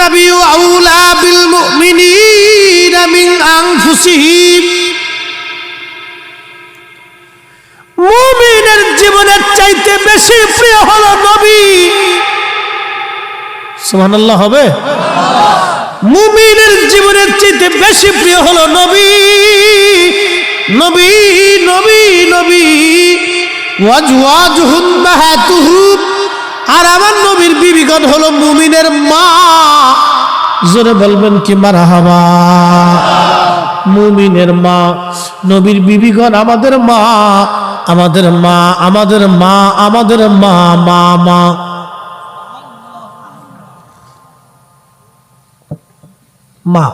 আন-নাবিয়্যু আউলা বিল মুমিনিনা মিন আনফুসিহিম, মুমিনের জীবনের চাইতে বেশি প্রিয় হলো নবী। সুবহানাল্লাহ হবে? মুমিনের জীবনের চাইতে বেশি প্রিয় হলো নবী, নবী নবী নবী। ওয়াজওয়াজুহুম মাহাতুহু, আর আমার নবীর বিবিগণ হলো মুমিনের মা। জোরে বলবেন কি মারহাবা। মুমিনের মা, নবীর বিবিগণ আমাদের মা, আমাদের মা, আমাদের মা, আমাদের মা, মা মা। মা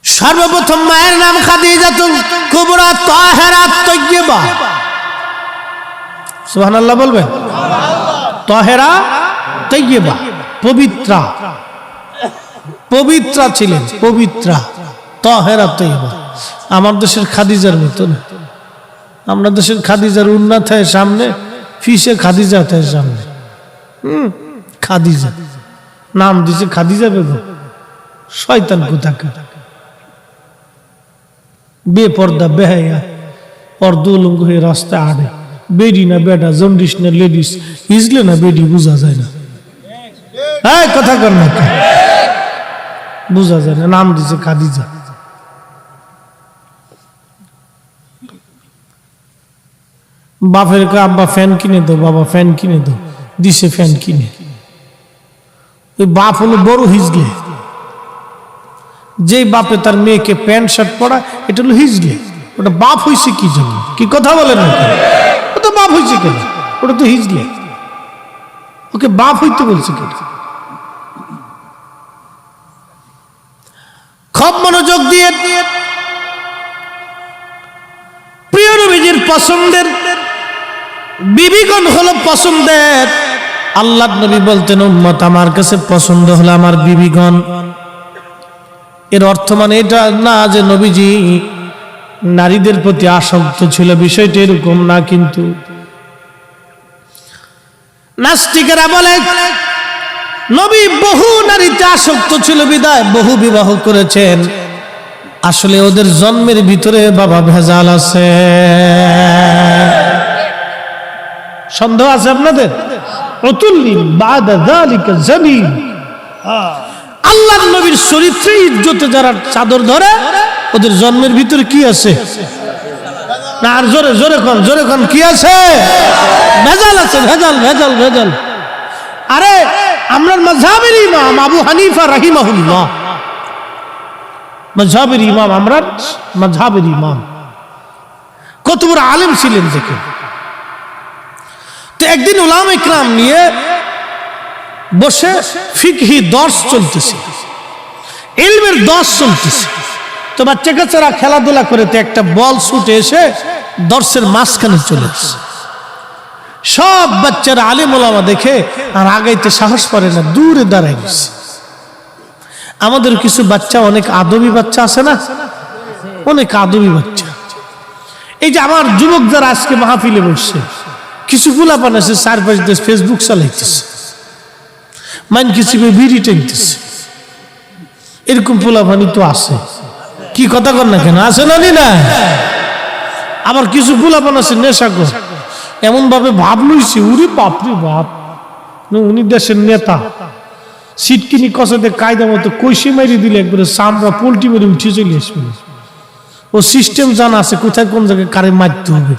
সর্বপ্রথম মায়ের নাম খাদিজাতুল কুবরা তাহেরা তয়্যিবা। সুবহানাল্লাহ বলবেন? তাহেরা তয়্যিবা, পবিত্রা, পবিত্রা ছিলেন, পবিত্রা, তাহেরা তয়্যিবা। আমার দেশের খাদিজার মতো না। আমরা দেশের খাদিজার উন্নত হয় সামনে, ফিসে খাদিজা হয় সামনে। খাদিজা নাম দিছে খাদিজা বেগম। শয়তান কোথাকার, বেপর্দা, বেহায়া, অর্ধউলঙ্গ হয়ে রাস্তায় আড়ে। বেডি না বেডা, জন্ডিস না লেডিস, ইজলে না বেডি বোঝা যায় না। হ্যাঁ কথা কর না, বোঝা যায় না। নাম দিছে খাদিজা। বাপের কে আব্বা ফ্যান কিনে দাও, বাবা ফ্যান কিনে দাও, দিছে ফ্যান কিনে। ওই বাপ হলো বড় হিজলে। যে বাপে তার মেয়েকে প্যান্ট শার্ট পরা, এটা হলো হিজলে। ওটা বাপ হয়েছে কি জন্য? কি কথা বলেন? ওটা বাপ হয়েছে কেন? ওটা তো হিজলে। ওকে বাপ হইতে বলছে কেন? খুব মনোযোগ দিয়ে প্রিয় নবীজির পছন্দের বিবিগণ হলো পছন্দের। আল্লাহ নবী বলতেন, উম্মত আমার কাছে পছন্দ হলো আমার বিবিগণ। এর অর্থ মানে এটা না যে নবীজি নারীদের প্রতি আসক্ত ছিল, বিষয়টা এরকম না। কিন্তু নাস্তিকেরা বলে নবী বহু নারীতে আসক্ত ছিল বিদায় বহু বিবাহ করেছেন। আসলে ওদের জন্মের ভিতরে বাবা ভেজাল আছে। সন্দেহ আছে আপনাদের? আল্লাহর নবীর চরিত্রে ইজ্জতে যারা চাদর ধরে, ওদের জন্মের ভিতরে কি আছে? না আর জোরে জোরে কোন, জোরে কোন, কি আছে? ভেজাল আছে, ভেজাল ভেজাল ভেজাল। আরে আমরা মাযহাবের ইমাম আবু হানিফা রাহিমাহুল্লাহ, মাযহাবের ইমাম, আমরা মাযহাবের ইমাম, কত বড় আলেম ছিলেন দেখেন। তো একদিন উলামা ইকরাম নিয়ে বসে ফিকহি দর্স চলতেছে, ইলমের দর্স চলতেছে। তো বাচ্চা কাচ্চারা খেলাধুলা করে, তো একটা বল ছুটে এসে দর্সের মাঝখানে চলে আসছে। সব বাচ্চারা আলেম ওলামা দেখে আর আগাইতে সাহস পারে না, দূরে দাঁড়ায় গেছে। আমাদের কিছু বাচ্চা, অনেক আদবী বাচ্চা আছে না, অনেক আদবী বাচ্চা। এই যে আমার যুবক যারা আজকে মাহফিলে বসছে, কিছু পোলাপান আছে চারপাশ দিয়ে ফেসবুক চালাইতেছে, মান কিছু বিড়ি টেনতেছে। এরকম পোলাপানি তো আছে, কি কথা কর না কেন? আছে না না? আবার কিছু পোলাপান আছে নেশাখোর, এমন ভাবে ভাব লইছে, উরি বাপরে বাপ, উনি দেশের নেতা। সিটকিনি কষাতে কায়দা মতো কইসে মারি দিলে একবারে চামড়া পোল্ট্রি মেরে উঠে চলে আসবে। ও সিস্টেম জানা আছে, কোথায় কোন জায়গায় কারে মারতে হবে।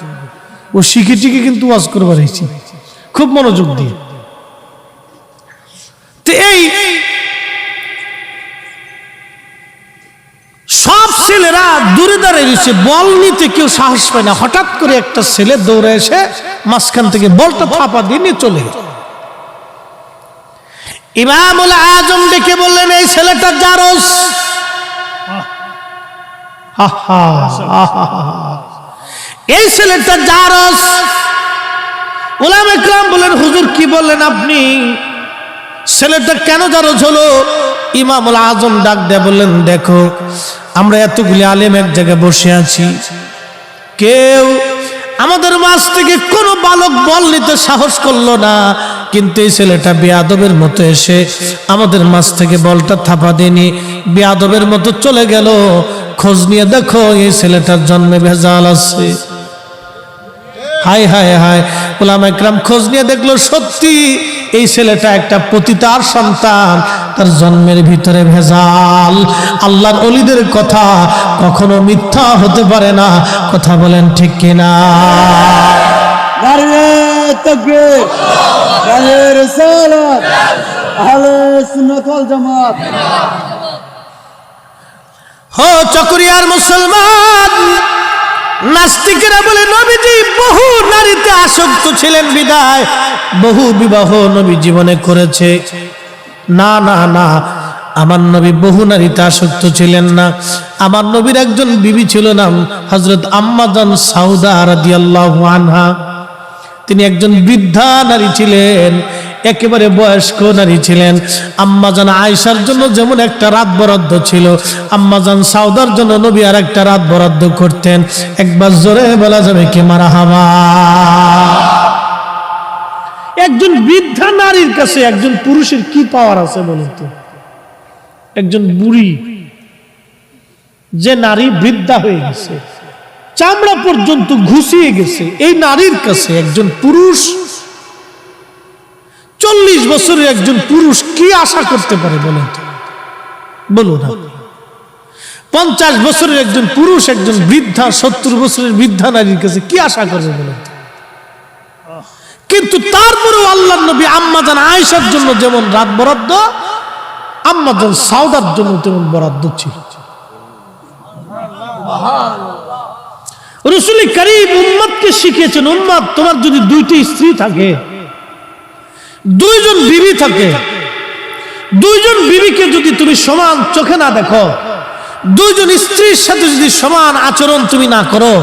ও শিখে টিকে কিন্তু ওয়াজ করবার হয়েছে, খুব মনোযোগ দিয়ে। তো এই সব ছেলেরা দূরে দাঁড়িয়ে রয়েছে, বল নিতে কেউ সাহস পায় না। হঠাৎ করে একটা ছেলে দৌড়ে এসে মাঝখান থেকে বলটা থাপা দিয়ে নিয়ে চলে গেল। ইমামুল আজম ডেকে বললেন, এই ছেলেটা জারস। এই ছেলেটা জারস। উলামা ইকরাম বলেন, হুজুর কি বললেন আপনি? ছেলেটা কেন জারস হলো? ইমামুল আজম ডাক দেয়া বললেন, দেখো আমরা এতগুলি আলেম এক জায়গায় বসে আছি, কেউ আমাদের মাঝ থেকে কোনো বালক বল নিতে সাহস করলো না, কিন্তু এই ছেলেটা বেয়াদবের মতো এসে আমাদের মাঝ থেকে বলটা থাপা দেনি বেয়াদবের মতো চলে গেল। খোঁজ নিয়ে দেখো এই ছেলেটার জন্মে ভেজাল আছে। হায় হায় হায়, উলামায়ে কেরাম খোঁজ নিয়ে দেখলো সত্যি এই ছেলেটা একটা পতিতার সন্তান, তার জন্মের ভিতরে ভেজাল। আল্লাহর ওলিদের কথা কখনো মিথ্যা হতে পারে না, কথা বলেন ঠিক কিনা? নারে তাকবীর, নারে রিসালাত, আহলে সুন্নাত ওয়াল জামাত। হো চকরিয়ার মুসলমান, নাস্তিকেরা বলে নবীজি বহু নারীতে আসক্ত ছিলেন বিদায় বহু বিবাহ নবী জীবনে করেছে। না না না, আমার নবী বহু নারীতে আসক্ত ছিলেন না। আমার নবীর একজন বিবি ছিল নাম হযরত আম্মা জান সাউদা রাদিয়াল্লাহু আনহা। তিনি একজন বৃদ্ধা নারী ছিলেন, একেবারে বয়স্ক নারী ছিলেন। আম্মাজান আয়েশার জন্য যেমন একটা রাত বরাদ্দ ছিল, আম্মাজান সাউদার জন্য নবী আর একটা রাত বরাদ্দ করতেন। একবার জোরে বলা যাবে কি মারহাবা? একজন বৃদ্ধা নারীর কাছে একজন পুরুষের কি পাওয়ার আছে বলুন তো? একজন বুড়ি যে নারী বৃদ্ধা হয়ে গেছে, চামড়া পর্যন্ত ঘুষিয়ে গেছে, এই নারীর কাছে একজন পুরুষ 40 বছরের একজন পুরুষ কি আশা করতে পারে বলেন তো? বলুন। 50 বছরের একজন পুরুষ একজন বৃদ্ধা 70 বছরের বৃদ্ধা নারীর কাছে কি আশা করবে বলেন তো? কিন্তু তারপরেও আল্লাহর নবী আম্মাজান আয়েশার জন্য যেমন রাত বরাদ্দ, আম্মাজান সাউদার জন্য তেমন বরাদ্দ ছিল। রাসূল করিম উম্মতকে শিখিয়েছেন, উম্মত তোমার যদি দুইটি স্ত্রী থাকে, দুইজন বিবি থাকে, দুইজন বিবিকে যদি তুমি সমান চোখে না দেখো, দুইজন স্ত্রীর সাথে যদি সমান আচরণ তুমি না করো,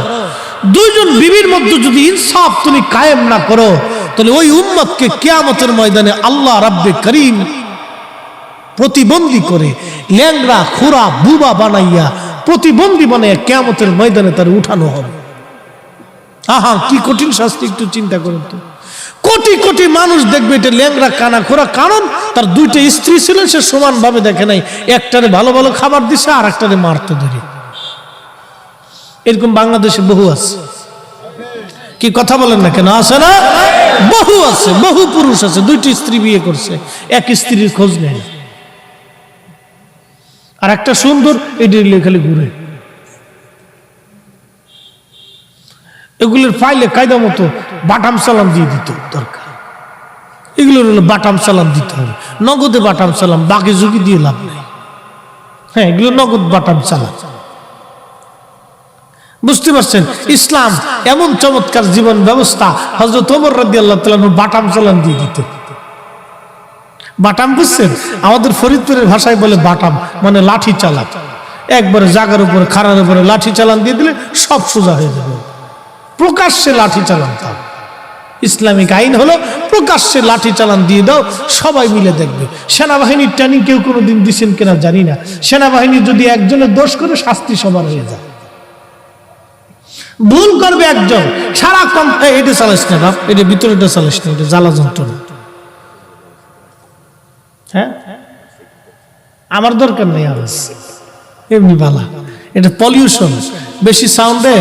দুইজন বিবির মধ্যে যদি ইনসাফ তুমি কায়েম না করো, তাহলে ওই উম্মতকে কিয়ামতের ময়দানে আল্লাহ রাব্বে করিম প্রতিবন্ধী করে ল্যাংড়া খুরা বুবা বানাইয়া প্রতিবন্ধী বানাইয়া কিয়ামতের ময়দানে তার উঠানো হবে। আহা কি কঠিন শাস্তি, একটু চিন্তা করুন তো। কোটি কোটি মানুষ দেখবে এটা ল্যাংড়া কানা খোরা, কারণ তার দুইটা স্ত্রী ছিল, সে সমানভাবে দেখে নাই। একটারে ভালো ভালো খাবার দিছে আর একটারে মারতে ধরে। এরকম বাংলাদেশে বহু আছে, কি কথা বলেন না কেন? আছে না? বহু আছে, বহু পুরুষ আছে দুইটি স্ত্রী বিয়ে করছে, এক স্ত্রীর খোঁজ নেয়। আর একটা সুন্দর এটি খালি ঘুরে। এগুলোর ফাইলে কায়দা মতো বাটাম সালাম দিয়ে দিত দরকার। এগুলোর হলো বাটাম সালাম দিতে হবে, নগদে বাটাম সালাম, বাকি ঝুঁকি দিয়ে লাভ নেই। হ্যাঁ, এগুলো নগদ বাটাম সালাম। বুঝতে পারছেন? ইসলাম এমন চমৎকার জীবন ব্যবস্থা। হযরত ওমর রাদিয়াল্লাহু তাআলা বাটাম সালাম দিয়ে দিত। বাটাম বুঝছেন? আমাদের ফরিদপুরের ভাষায় বলে বাটাম, মানে লাঠি চালান। একবারে জাগার উপরে খাড়ার উপরে লাঠি চালান দিয়ে দিলে সব সোজা হয়ে যাবে। প্রকাশ্যে লাঠি চালান, ইসলামিক আইন হলো প্রকাশ্যে লাঠি চালান দিয়ে দাও, সবাই মিলে দেখবে। সেনাবাহিনীর ট্রেনিং কেউ কোনোদিন দিচ্ছেন কিনা জানি না, সেনাবাহিনী যদি একজনের দোষ করে শাস্তি সবার হয়ে যায়। ভুল করবে একজন, সারা কম এটা চালাস না বাপ, এটা ভিতরেটা চালাস না, এটা জ্বালা যন্ত্রণা। হ্যাঁ, আমার দরকার নেই আওয়াজ, এমনি বালা। এটা পলিউশন, বেশি সাউন্ডে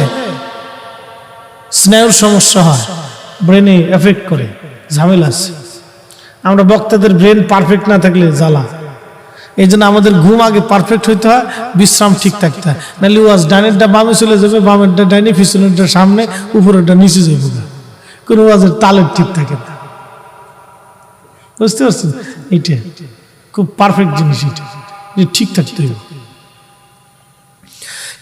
স্নায়ুর সমস্যা হয়, ব্রেনে এফেক্ট করে, ঝামেলা আছে। আমরা বক্তাদের ব্রেন পারফেক্ট না থাকলে জ্বালা। এই জন্য আমাদের ঘুম আগে পারফেক্ট হইতে হয়, বিশ্রাম ঠিক থাকতে হয়, নাহলে ওয়াজ ডাইনেরটা বামে চলে যাবে, বামেরটা ডাইনে, পিছনেরটা সামনে, উপরেরটা নিচে যাবে, কোনো ওয়াজের তালের ঠিক থাকে না। বুঝতে পারছেন? এইটা খুব পারফেক্ট জিনিস, এটা ঠিক থাকতে হবে।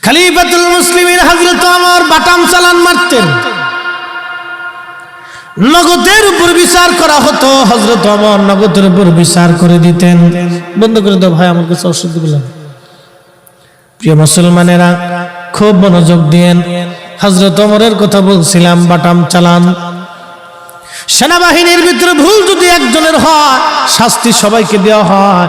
খলিফাতুল মুসলিমিন হযরত ওমর বাটাম চালান মারতেন, নগদের উপর বিচার করা হতো। হযরত ওমর নগদের উপর বিচার করে দিতেন। বন্ধ করে দাও ভাই, আমার কাছে ওষুধ দিলাম। প্রিয় মুসলমানেরা খুব মনোযোগ দিয়েন। হযরত ওমরের কথা বলছিলাম, বাটাম চালান। সেনাবাহিনীর ভিতরে ভুল যদি একজনের হয়, শাস্তি সবাইকে দেওয়া হয়।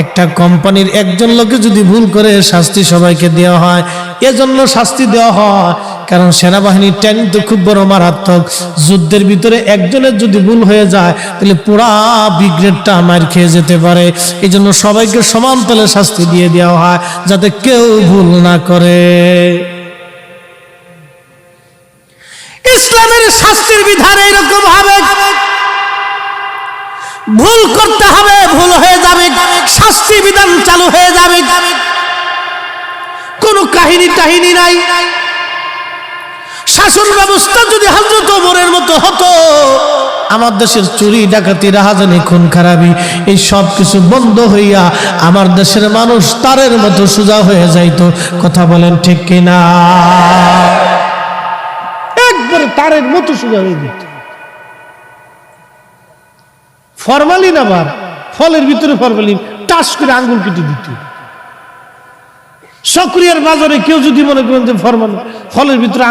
একটা কোম্পানির একজন লোকে যদি ভুল করে, শাস্তি সবাইকে দেওয়া হয়। এজন্য শাস্তি দেওয়া হয় কারণ সেনাবাহিনীর ট্রেনিং তো খুব বড় মারাত্মক। যুদ্ধের ভিতরে একজনের যদি ভুল হয়ে যায় তাহলে পুরা ব্রিগেডটা মার খেয়ে যেতে পারে। এই জন্য সবাইকে সমান তালে শাস্তি দিয়ে দেওয়া হয় যাতে কেউ ভুল না করে। ইসলামের শাস্তির বিধান এরকম হবে, ভুল করতে হবে, ভুল হয়ে যাবে, শাস্তি বিধান চালু হয়ে যাবে, কোনো কাহিনী টাহিনী নাই। শাসন ব্যবস্থা যদি হযরত ওমরের মতো হতো, আমার দেশের চুরি ডাকাতি রাহাজানি খুন খারাপি এই সব কিছু বন্ধ হইয়া আমার দেশের মানুষ তারের মতো সোজা হয়ে যাইতো। কথা বলেন ঠিক কিনা? একবারে তারের মতো সোজা হয়ে যেত। ফরমালিন, আবার ফলের ভিতরে ফরমালিন টাস করে আঙ্গুল কেটে দিত। সক্রিয়ার বাজারে কেউ যদি মনে করেন যে ফলের ভিতরে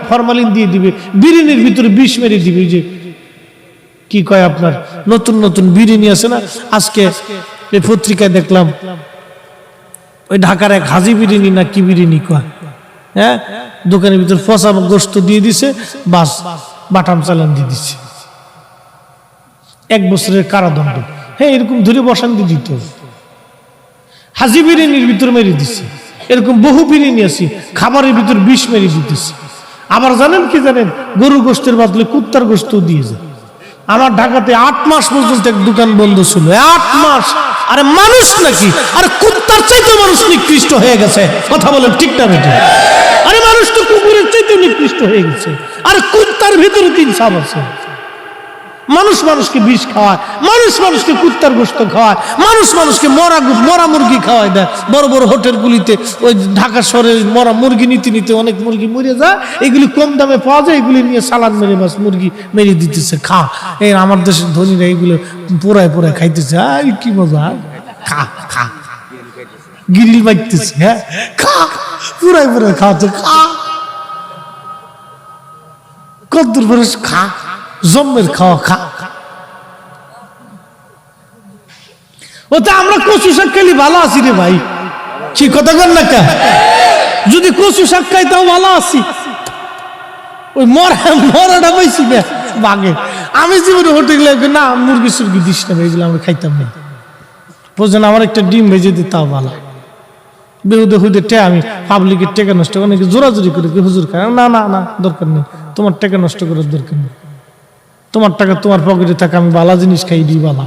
ফরমালিন দিয়ে দিবে, বিরিয়ানির ভিতরে বিষ মেরে দিবে। যে কি কয় আপনার নতুন নতুন বিরিয়ানি আছে না, আজকে এই পত্রিকায় দেখলাম ওই ঢাকার এক হাজি বিরিয়ানি না কি বিরিয়ানি কয়, হ্যাঁ, দোকানের ভিতরে পচা গোস্ত দিয়ে দিছে, বাস বাটাম চালান দিয়ে দিছে, 1 বছরের কারাদণ্ড। হ্যাঁ, এরকম ধরে বসান দিয়ে দিত। হাজি বিরিয়ানির ভিতরে মেরে দিছে। এরকম বহু বিরিয়ানি আছে খাবারের ভিতর বিষ মেরে দিতেছে। আবার জানেন কি জানেন, গরু গোস্তের বদলে কুত্তার গোস্ত দিয়ে যায়। আমার ঢাকাতে 8 মাস পর্যন্ত এক দোকান বন্ধ ছিল। 8 মাস। আরে মানুষ নাকি? আরে কুত্তার চাইতে মানুষ নিকৃষ্ট হয়ে গেছে। কথা বলেন ঠিক না বেটা? আরে মানুষ তো কুকুরের চাইতে নিকৃষ্ট হয়ে গেছে। আরে কুত্তার ভিতরে 3 সাপ আছে। মানুষ মানুষকে বিষ খাওয়ায়, মানুষ মানুষকে কুত্তার গোস্ত খাওয়ায়, মানুষ মানুষকে মরা মুরগি খাওয়ায় দেয়। বড় বড় হোটেলগুলিতে ওই ঢাকা শহরে মরা মুরগি নিতে নিতে অনেক মুরগি মরে যায়, এগুলি কম দামে পাওয়া যায়, এগুলি নিয়ে সালাদ মেরে বাস মুরগি মেরে দিতেছে, খা। এই আমার দেশের ধনীরা এগুলো পোড়ায় পোড়ায় খাইতেছে। কি মজা, খা খা, গিরিল বাজতেছে, হ্যাঁ, খা, পুরাই পুরাই খাওয়াচ্ছে, খা, কদ্দুর পরে খা, জম্মের খাওয়া, খা। ওটা আমরা কচু শাক খাইলে ভালো আছি রে ভাই, কি কথা বল না কা? যদি কচু শাক খাই তাও ভালো আছি। ওই মরাটা পাইছি না বাগে। আমি জীবনে হোটেলে না মুরগি সুরগি দিস না, এগুলো আমরা খাইতাম না। বুঝলেন, আমার একটা ডিম ভেজে দিই তাও ভালো। বেহুদে হুদে টে আমি পাবলিকের টেকা নষ্ট করে, অনেকে জোরাজোরি করে কি হুজুর খায় না, না না দরকার নেই, তোমার টাকা নষ্ট করার দরকার নেই। তোমার টাকা তোমার পকেটে থাকে, আমি বালা জিনিস খাই দিই বালা।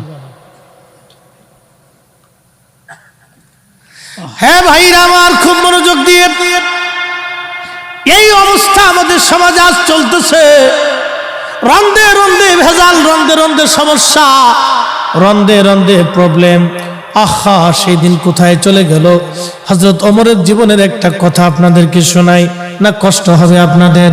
হ্যাঁ ভাইরা আমার, খুব মনোযোগ দিয়ে, এই অবস্থা আমাদের সমাজে আজ চলতেছে। রন্দে রন্দে ভেজাল, রন্দে রন্দে সমস্যা, রন্দে রন্দে প্রবলেম। আহা, সেই দিন কোথায় চলে গেল? হযরত ওমরের জীবনের একটা কথা আপনাদেরকে শোনাই, না কষ্ট হবে আপনাদের?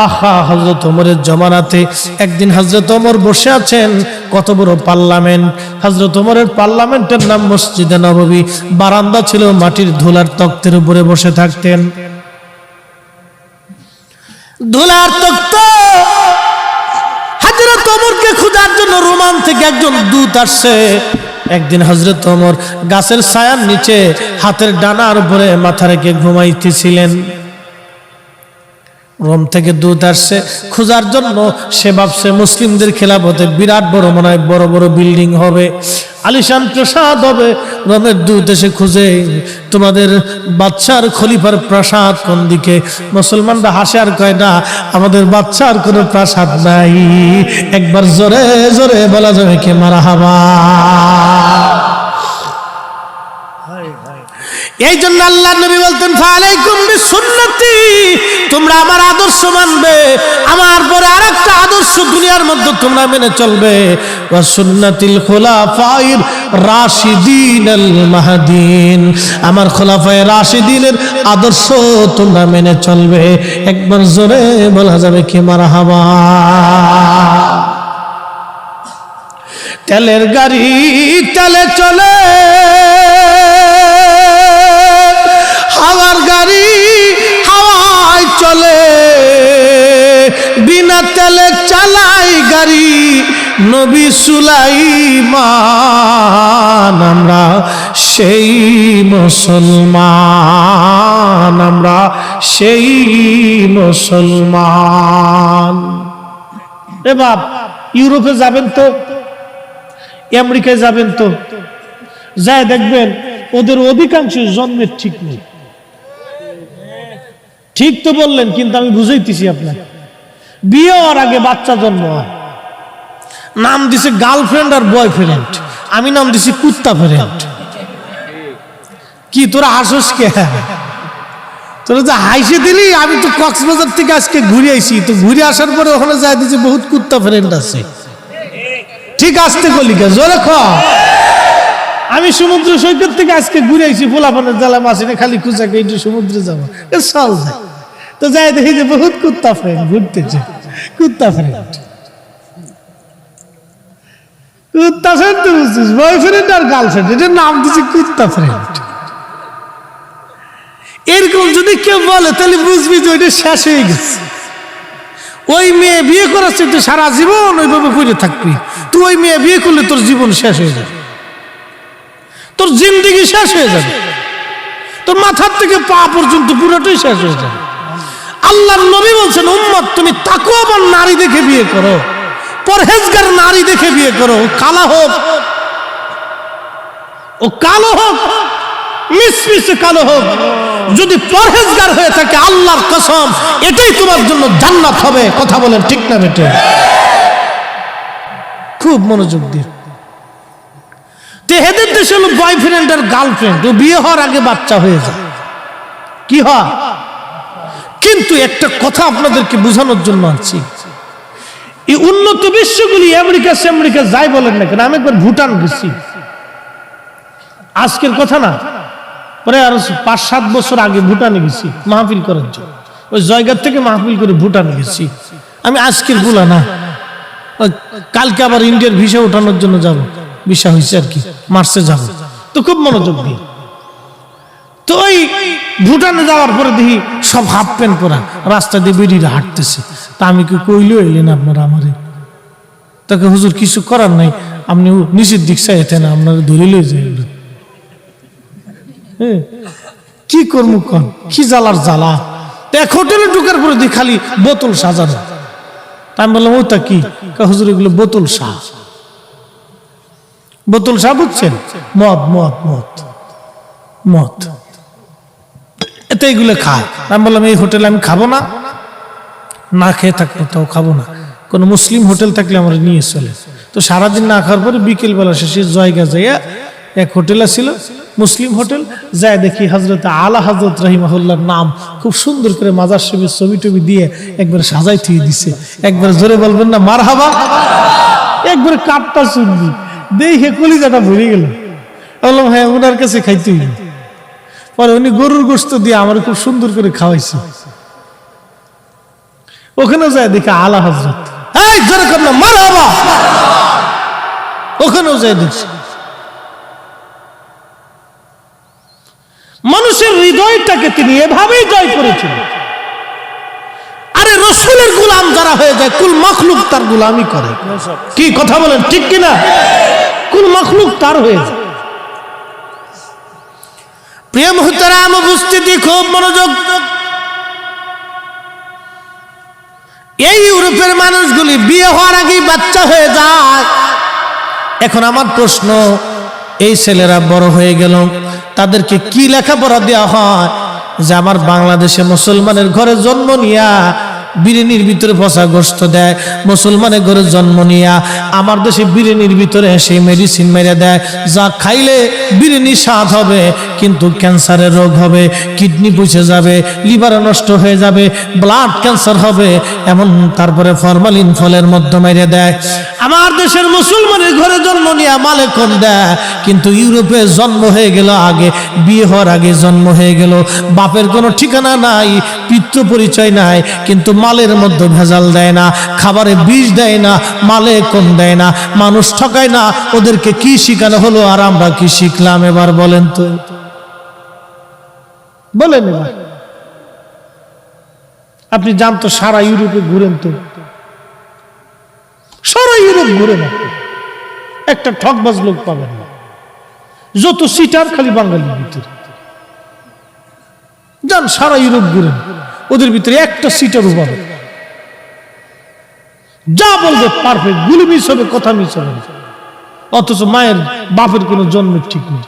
আহা, হযরত ওমরের জমানাতে একদিন হযরত ওমর বসে আছেন, কত বড় পার্লামেন্ট। হযরত ওমরের পার্লামেন্টের নাম মসজিদে নববী। বারান্দা ছিল মাটির ধুলার তক্তের উপরে বসে থাকতেন। ধুলার তক্ত। হযরত ওমরকে খোঁজার জন্য রোমান থেকে একজন দূত আসছে। একদিন হযরত ওমর গাছের ছায়ার নিচে হাতের ডানার উপরে মাথা রেখে ঘুমাইতেছিলেন। রোম থেকে দূত আসছে খোঁজার জন্য। সে ভাবছে মুসলিমদের খেলাফতে বিরাট বড়, মনে হয় বড় বড় বিল্ডিং হবে, আলিশান প্রাসাদ হবে। রোমের দূত এসে খুঁজে, তোমাদের বাদশার খলিফার প্রাসাদ কোন দিকে? মুসলমানরা হাসে আর কয়, না, আমাদের বাদশার কোনো প্রাসাদ নাই। একবার জোরে জোরে বলা যাবে কি মারহাবা? এই জন্য আল্লাহর নবী বলতেন, ফালাইকুম বিসুন্নতি, তোমরা আমার আদর্শ মানবে, আমার পরে আরেকটা আদর্শ দুনিয়ার মধ্যে তোমরা মেনে চলবে, ওয়া সুন্নাতিল খুলাফায়ে রাশিদিনাল মাহদিন, আমার খোলাফায়ে রাশিদিনের আদর্শ তোমরা মেনে চলবে। একবার জোরে বলা যাবে কি মারহাবা? তেলের গাড়ি তেলে চলে, হাওয়ার গাড়ি হাওয়ায় চলে, বিনা তেলে চালাই গাড়ি নবী সুলাইমান। আমরা সেই মুসলমান, আমরা সেই মুসলমান। এ বাপ, ইউরোপে যাবেন তো, আমেরিকায় যাবেন তো, যায় দেখবেন ওদের অধিকাংশ জন্মের ঠিক নেই। ঠিক তো বললেন, কিন্তু আমি বুঝাইতেছি আপনার, বিয়ে হওয়ার আগে বাচ্চা জন্ম হয়, নাম দিছে গার্লফ্রেন্ড আর বয়ফ্রেন্ড, আমি নাম দিছি কুত্তা ফ্রেন্ড। কি তোরা হাসস কে? তোরা যে হাইসে দিলি, আমি তো কক্সবাজার থেকে আজকে ঘুরে আইছি, তো ঘুরে আসার পরে ওখানে যাই দিছি বহুত কুত্তা ফ্রেন্ড আছে। ঠিক আসতে কলিকা জোরে খ। আমি সমুদ্র সৈকত থেকে আজকে ঘুরে আইছি, পোলাপানের জ্বালা মাসিনে খালি খুঁজাকে একটু সমুদ্রে যাবো, চল যায়। তো যাই দেখি যে বহুত কুত্তা ফ্রেন্ড ঘুরতেছে, কুত্তা ফ্রেন্ড। কুত্তা ফ্রেন্ড তো বুঝছিস, বয়ফ্রেন্ড আর গার্লফ্রেন্ড, এটার নাম দিচ্ছে কুত্তা ফ্রেন্ড। এরকম যদি কেউ বলে তাহলে বুঝবি যে ওইটা শেষ হয়ে গেছে। ওই মেয়ে বিয়ে করাচ্ছে, তুই সারা জীবন ওইভাবে পড়ে থাকবি। তুই ওই মেয়ে বিয়ে করলে তোর জীবন শেষ হয়ে যাবে, তোর জিন্দেগি শেষ হয়ে যাবে, তোর মাথার থেকে পা পর্যন্ত পুরোটাই শেষ হয়ে যাবে। আল্লাহর নবী বলছেন, উম্মত তুমি তাকওয়াবান নারী দেখে বিয়ে করো, পরহেজগার নারী দেখে বিয়ে করো। ও কালা হোক, ও কালো হোক, মিশমিশে কালো হোক, যদি পরহেজগার হয়ে থাকে আল্লাহর কসম এটাই তোমার জন্য জান্নাত হবে। কথা বলেন ঠিক না বেটে? খুব মনোযোগ দিয়ে। তো এদের দেশে হলো বয়ফ্রেন্ড আর গার্লফ্রেন্ড, ও বিয়ে হওয়ার আগে বাচ্চা হয়ে যায়। কি হয়? কিন্তু একটা কথা আপনাদেরকে বোঝানোর জন্য আনছি, এই উন্নত বিশ্বগুলি আমেরিকা যাই বলেন না কেন, আমি একবার ভুটান গেছি, আজকের কথা না, পরে আরো 5-7 বছর আগে ভুটানে গেছি মাহফিল করার জন্য। ওই জায়গার থেকে মাহফিল করে ভুটানে গেছি আমি, আজকের গুলা না। কালকে আবার ইন্ডিয়ার ভিসা ওঠানোর জন্য যাব, ভিসা হয়েছে আর কি, মার্চে যাব। তো খুব মনোযোগ দিয়ে, তো ওই ভুটানে যাওয়ার পরে দেখি সব হাফ প্যান্ট পরা রাস্তা দিয়ে বেরিয়ে হাঁটতেছে। তা আমি কি কইলেও এলেন আপনারা আমারে? তাকে হুজুর কিছু করার নাই, আপনি নিচের দিক চাইতে না, আপনারা ধরে লয়ে যাই। কি করবো কন, কি জ্বালার জ্বালা। এক হোটেলে ঢুকার পরে দেখি খালি বোতল সাজানো। আমি বললাম ওটা কি? হুজুর এগুলো বোতল শাহ। বোতল শাহ বুঝছেন? মদ মদ মদ মদ, এতে এগুলো খায়। আমি বললাম এই হোটেলে আমি খাবো না, না খেয়ে থাকবো তাও খাবো না। কোনো মুসলিম হোটেল থাকলে আমরা নিয়ে চলে। তো সারাদিন না খাওয়ার পরে বিকেলবেলা শেষে জায়গা যাইয়া এক হোটেল ছিল মুসলিম হোটেল, যায় দেখি হযরত আলা হযরত রাহিমাহুল্লাহর নাম খুব সুন্দর করে মাজার শরীফের ছবি টবি দিয়ে একবার সাজাই থুয়ে দিছে। একবার জোরে বলবেন না মারহাবা? একবার কাটটা শুনবি, দেখে কলিজাটা ভরে গেল। বললাম হ্যাঁ, ওনার কাছে খাইতে হইল। পরে উনি গরুর গোশত দিয়ে আমার খুব সুন্দর করে খাওয়াইছে। ওখানেও যায় দেখি আলা হযরত, এই জোরে কর না মারহাবা, ওখানেও যায় দেখছি। মানুষের হৃদয়টাকে তিনি এভাবেই জয় করেছিলেন। আরে রাসূলের গোলাম যারা হয়ে যায়, কুল মাখলুক তার গোলামি করে। কি কথা বলেন ঠিক কিনা? কুল মাখলুক তার হয়ে যায়। প্রিয় মুহতারাম উপস্থিতি, খুব মনোযোগ। এই ইউরোপের মানুষগুলি বিয়ে হওয়ার আগেই বাচ্চা হয়ে যায়। এখন আমার প্রশ্ন, এই ছেলেরা বড় হয়ে গেল, তাদেরকে কি লেখাপড়া দেওয়া হয় যে আমার বাংলাদেশে মুসলমানের ঘরে জন্ম নিয়া বিরিয়ানির ভিতরে পচা গোশত দেয়, মুসলমানের ঘরে জন্ম নিয়া আমার দেশে বিরিয়ানির ভিতরে সেই মেডিসিন মেরে দেয়, যা খাইলে বিরিয়ানি স্বাদ হবে কিন্তু ক্যান্সারের রোগ হবে, কিডনি পচে যাবে, লিভার নষ্ট হয়ে যাবে, ব্লাড ক্যান্সার হবে, এমন তারপরে ফরমালিন ফলের মধ্যে মেরে দেয়। আমার দেশের মুসলমানের ঘরে জন্ম নিয়া মালে কম দেয়, কিন্তু ইউরোপে জন্ম হয়ে গেল আগে, বিয়ে হওয়ার আগে জন্ম হয়ে গেল, বাপের কোনো ঠিকানা নাই, পিতৃ পরিচয় নাই, কিন্তু মালের মধ্যে ভেজাল দেয় না, খাবারে বিষ দেয় না, মালে কম দেয় না, মানুষ ঠকায় না। ওদেরকে কি শিখানো হলো আর আমরা কি শিখলাম? এবার বলেন তো, বলেন এবার। আপনি যান তো, সারা ইউরোপে ঘুরেন তো, সারা ইউরোপ ঘুরে না, একটা ঠকবাজ লোক পাবেন না। যত সিটার খালি বাঙালির ভিতরে। যান সারা ইউরোপ ঘুরেন, ওদের ভিতরে একটা সিটারও পাবে, যা বলবে পারফেক্ট, গুলি মিস হবে, কথা মিস হবে না। অথচ মায়ের বাপের কোনো জন্মের ঠিক নেই।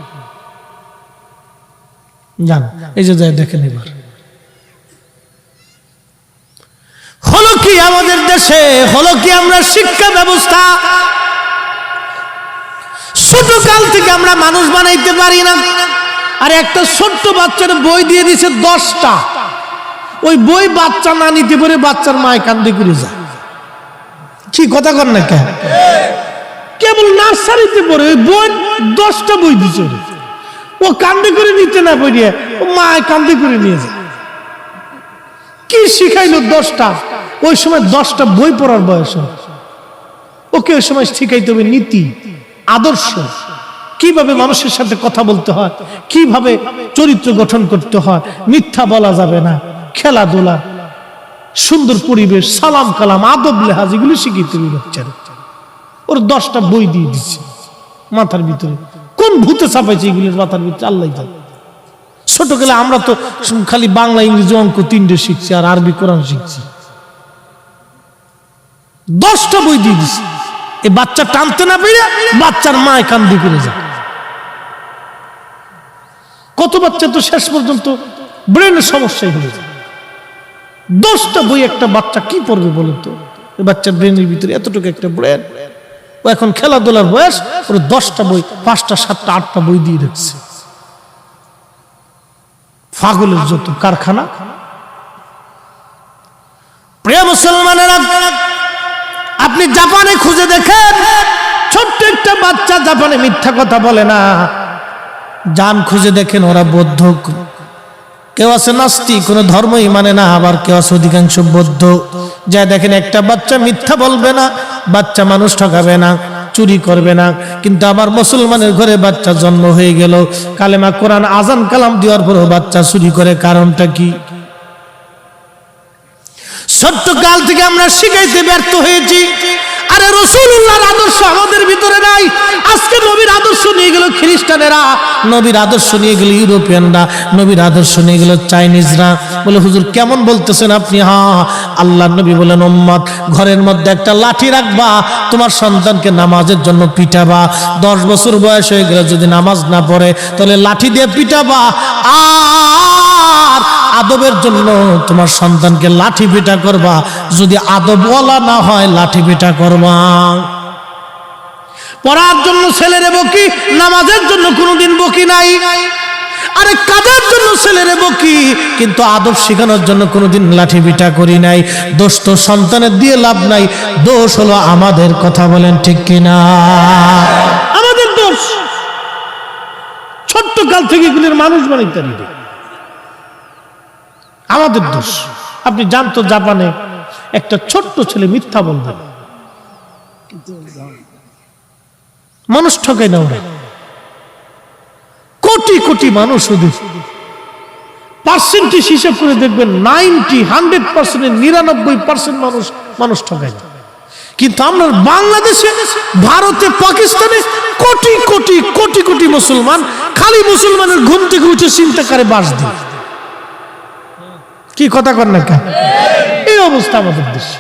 যান এই যে যায় দেখেন এবার হলো কি আমাদের দেশে, হলো কি আমরা শিক্ষা ব্যবস্থা ছোট কাল থেকে আমরা মানুষ বানাইতে পারি না। আর একটা ছোট্ট বাচ্চার বই দিয়ে দিছে 10টা, ওই বই বাচ্চা না নিতে পারে বাচ্চার মায় কান্দে করে যায়। কি কথা কর না কেন? কেবল নার্সারিতে পড়ে ওই বই 10টা বই দিছে, ও কান্দে করে নিতে না পারিয়ে ও মায় কান্দে করে নিয়ে যায়। কি শিখাইলো 10টা? ওই সময় 10টা বই পড়ার বয়স, ওকে ওই সময় শিখাইতে হবে নীতি, আদর্শ, কিভাবে মানুষের সাথে কথা বলতে হয়, কিভাবে চরিত্র গঠন করতে হয়, মিথ্যা বলা যাবে না, খেলাধুলা, সুন্দর পরিবেশ, সালাম কালাম, আদব লেহাজ, এগুলো শিখাইতে হবে বাচ্চারা। ওর 10টা বই দিয়ে দিচ্ছে মাথার ভিতরে। কোন ভূতে চাপাইছে এগুলোর মাথার ভিতরে আল্লাহ জানে। ছোট গেলে আমরা তো খালি বাংলা, ইংরেজি, অঙ্ক 3টে শিখছি আর আরবি কোরআন শিখছি। 10টা বই দিয়ে দিচ্ছে, এই বাচ্চা টানতে না পেরে বাচ্চার মায় কান্দি করে যায়। কত বাচ্চা তো শেষ পর্যন্ত ব্রেনের সমস্যাই হয়ে যায়। 10টা বই একটা বাচ্চা কি পড়বে বলেন তো? বাচ্চার ব্রেনের ভিতরে এতটুকু একটা ব্রেন, ও এখন খেলাধুলার বয়স, ওর 10টা বই, 5টা 7টা 8টা বই দিয়ে রাখছে। পাগলের যত কারখানা। প্রিয় মুসলমানেরা, আপনি জাপানে খুঁজে দেখেন, ছোট্ট একটা বাচ্চা জাপানে মিথ্যা কথা বলে না। যান খুঁজে দেখেন, ওরা বৌদ্ধ, কেউ আছে নাস্তিক, কোনো ধর্মই মানে না, আবার কেউ আছে অধিকাংশ বৌদ্ধ। যা দেখেন একটা বাচ্চা মিথ্যা বলবে না, বাচ্চা মানুষ ঠকাবে না, চুরি করবে না। কিন্তু আবার মুসলমানের ঘরে বাচ্চা জন্ম হয়ে গেল, কালেমা কোরআন আজান কালাম দেওয়ার পরও বাচ্চা চুরি করে, কারণটা কি? ছোট্ট কাল থেকে আমরা শিখাইতে ব্যর্থ হয়েছি। আরে রাসূলুল্লাহর আদর্শ আমাদের ভিতরে নাই। আজকে নবীর আদর্শ নিয়ে গেল খ্রিস্টানেরা, নবীর আদর্শ নিয়ে গেল ইউরোপিয়ানরা, নবীর আদর্শ নিয়ে গেল চাইনিজরা। বলে হুজুর কেমন বলতেছেন আপনি? হ্যাঁ, আল্লাহর নবী বলেন উম্মত, ঘরের মধ্যে একটা লাঠি রাখবা, তোমার সন্তানকে নামাজের জন্য পিটাবা। 10 বছর বয়স হয়ে গেলে যদি নামাজ না পড়ে তাহলে লাঠি দিয়ে পিটাবা। আর আদবের জন্য তোমার সন্তানকে লাঠি পিটা করবা, যদি আদবওয়ালা না হয় লাঠি পিটা করবা। পড়ার জন্য ছেলেরে বকি, নামাজের জন্য কোনোদিন বকি নাই। আরে কাজের জন্য ছেলেরে বকি, কিন্তু আদব শেখানোর জন্য কোনোদিন লাঠি পিটা করি নাই। দোষ তো সন্তানের দিয়ে লাভ নাই, দোষ হলো আমাদের। কথা বলেন ঠিক কিনা? আমাদের দোষ। ছোট্ট কাল থেকে এগুলির মানুষ বানাইতে পারি, আমাদের দোষ। আপনি জানতো জাপানে একটা ছোট্ট ছেলে মিথ্যা বলবে, মানুষ ঠকায় না ওরা। কোটি কোটি মানুষ, ওদের পার্সেন্টেজ হিসাব করে দেখবেন 100% মানুষ ঠকায় না। কিন্তু আমরা বাংলাদেশে, ভারতে, পাকিস্তানে কোটি কোটি কোটি কোটি মুসলমান খালি মুসলমানের ঘুম থেকে উঠে চিন্তা করে বাস দিন। কি কথা কর না কেন? এই অবস্থা আমাদের দেশে।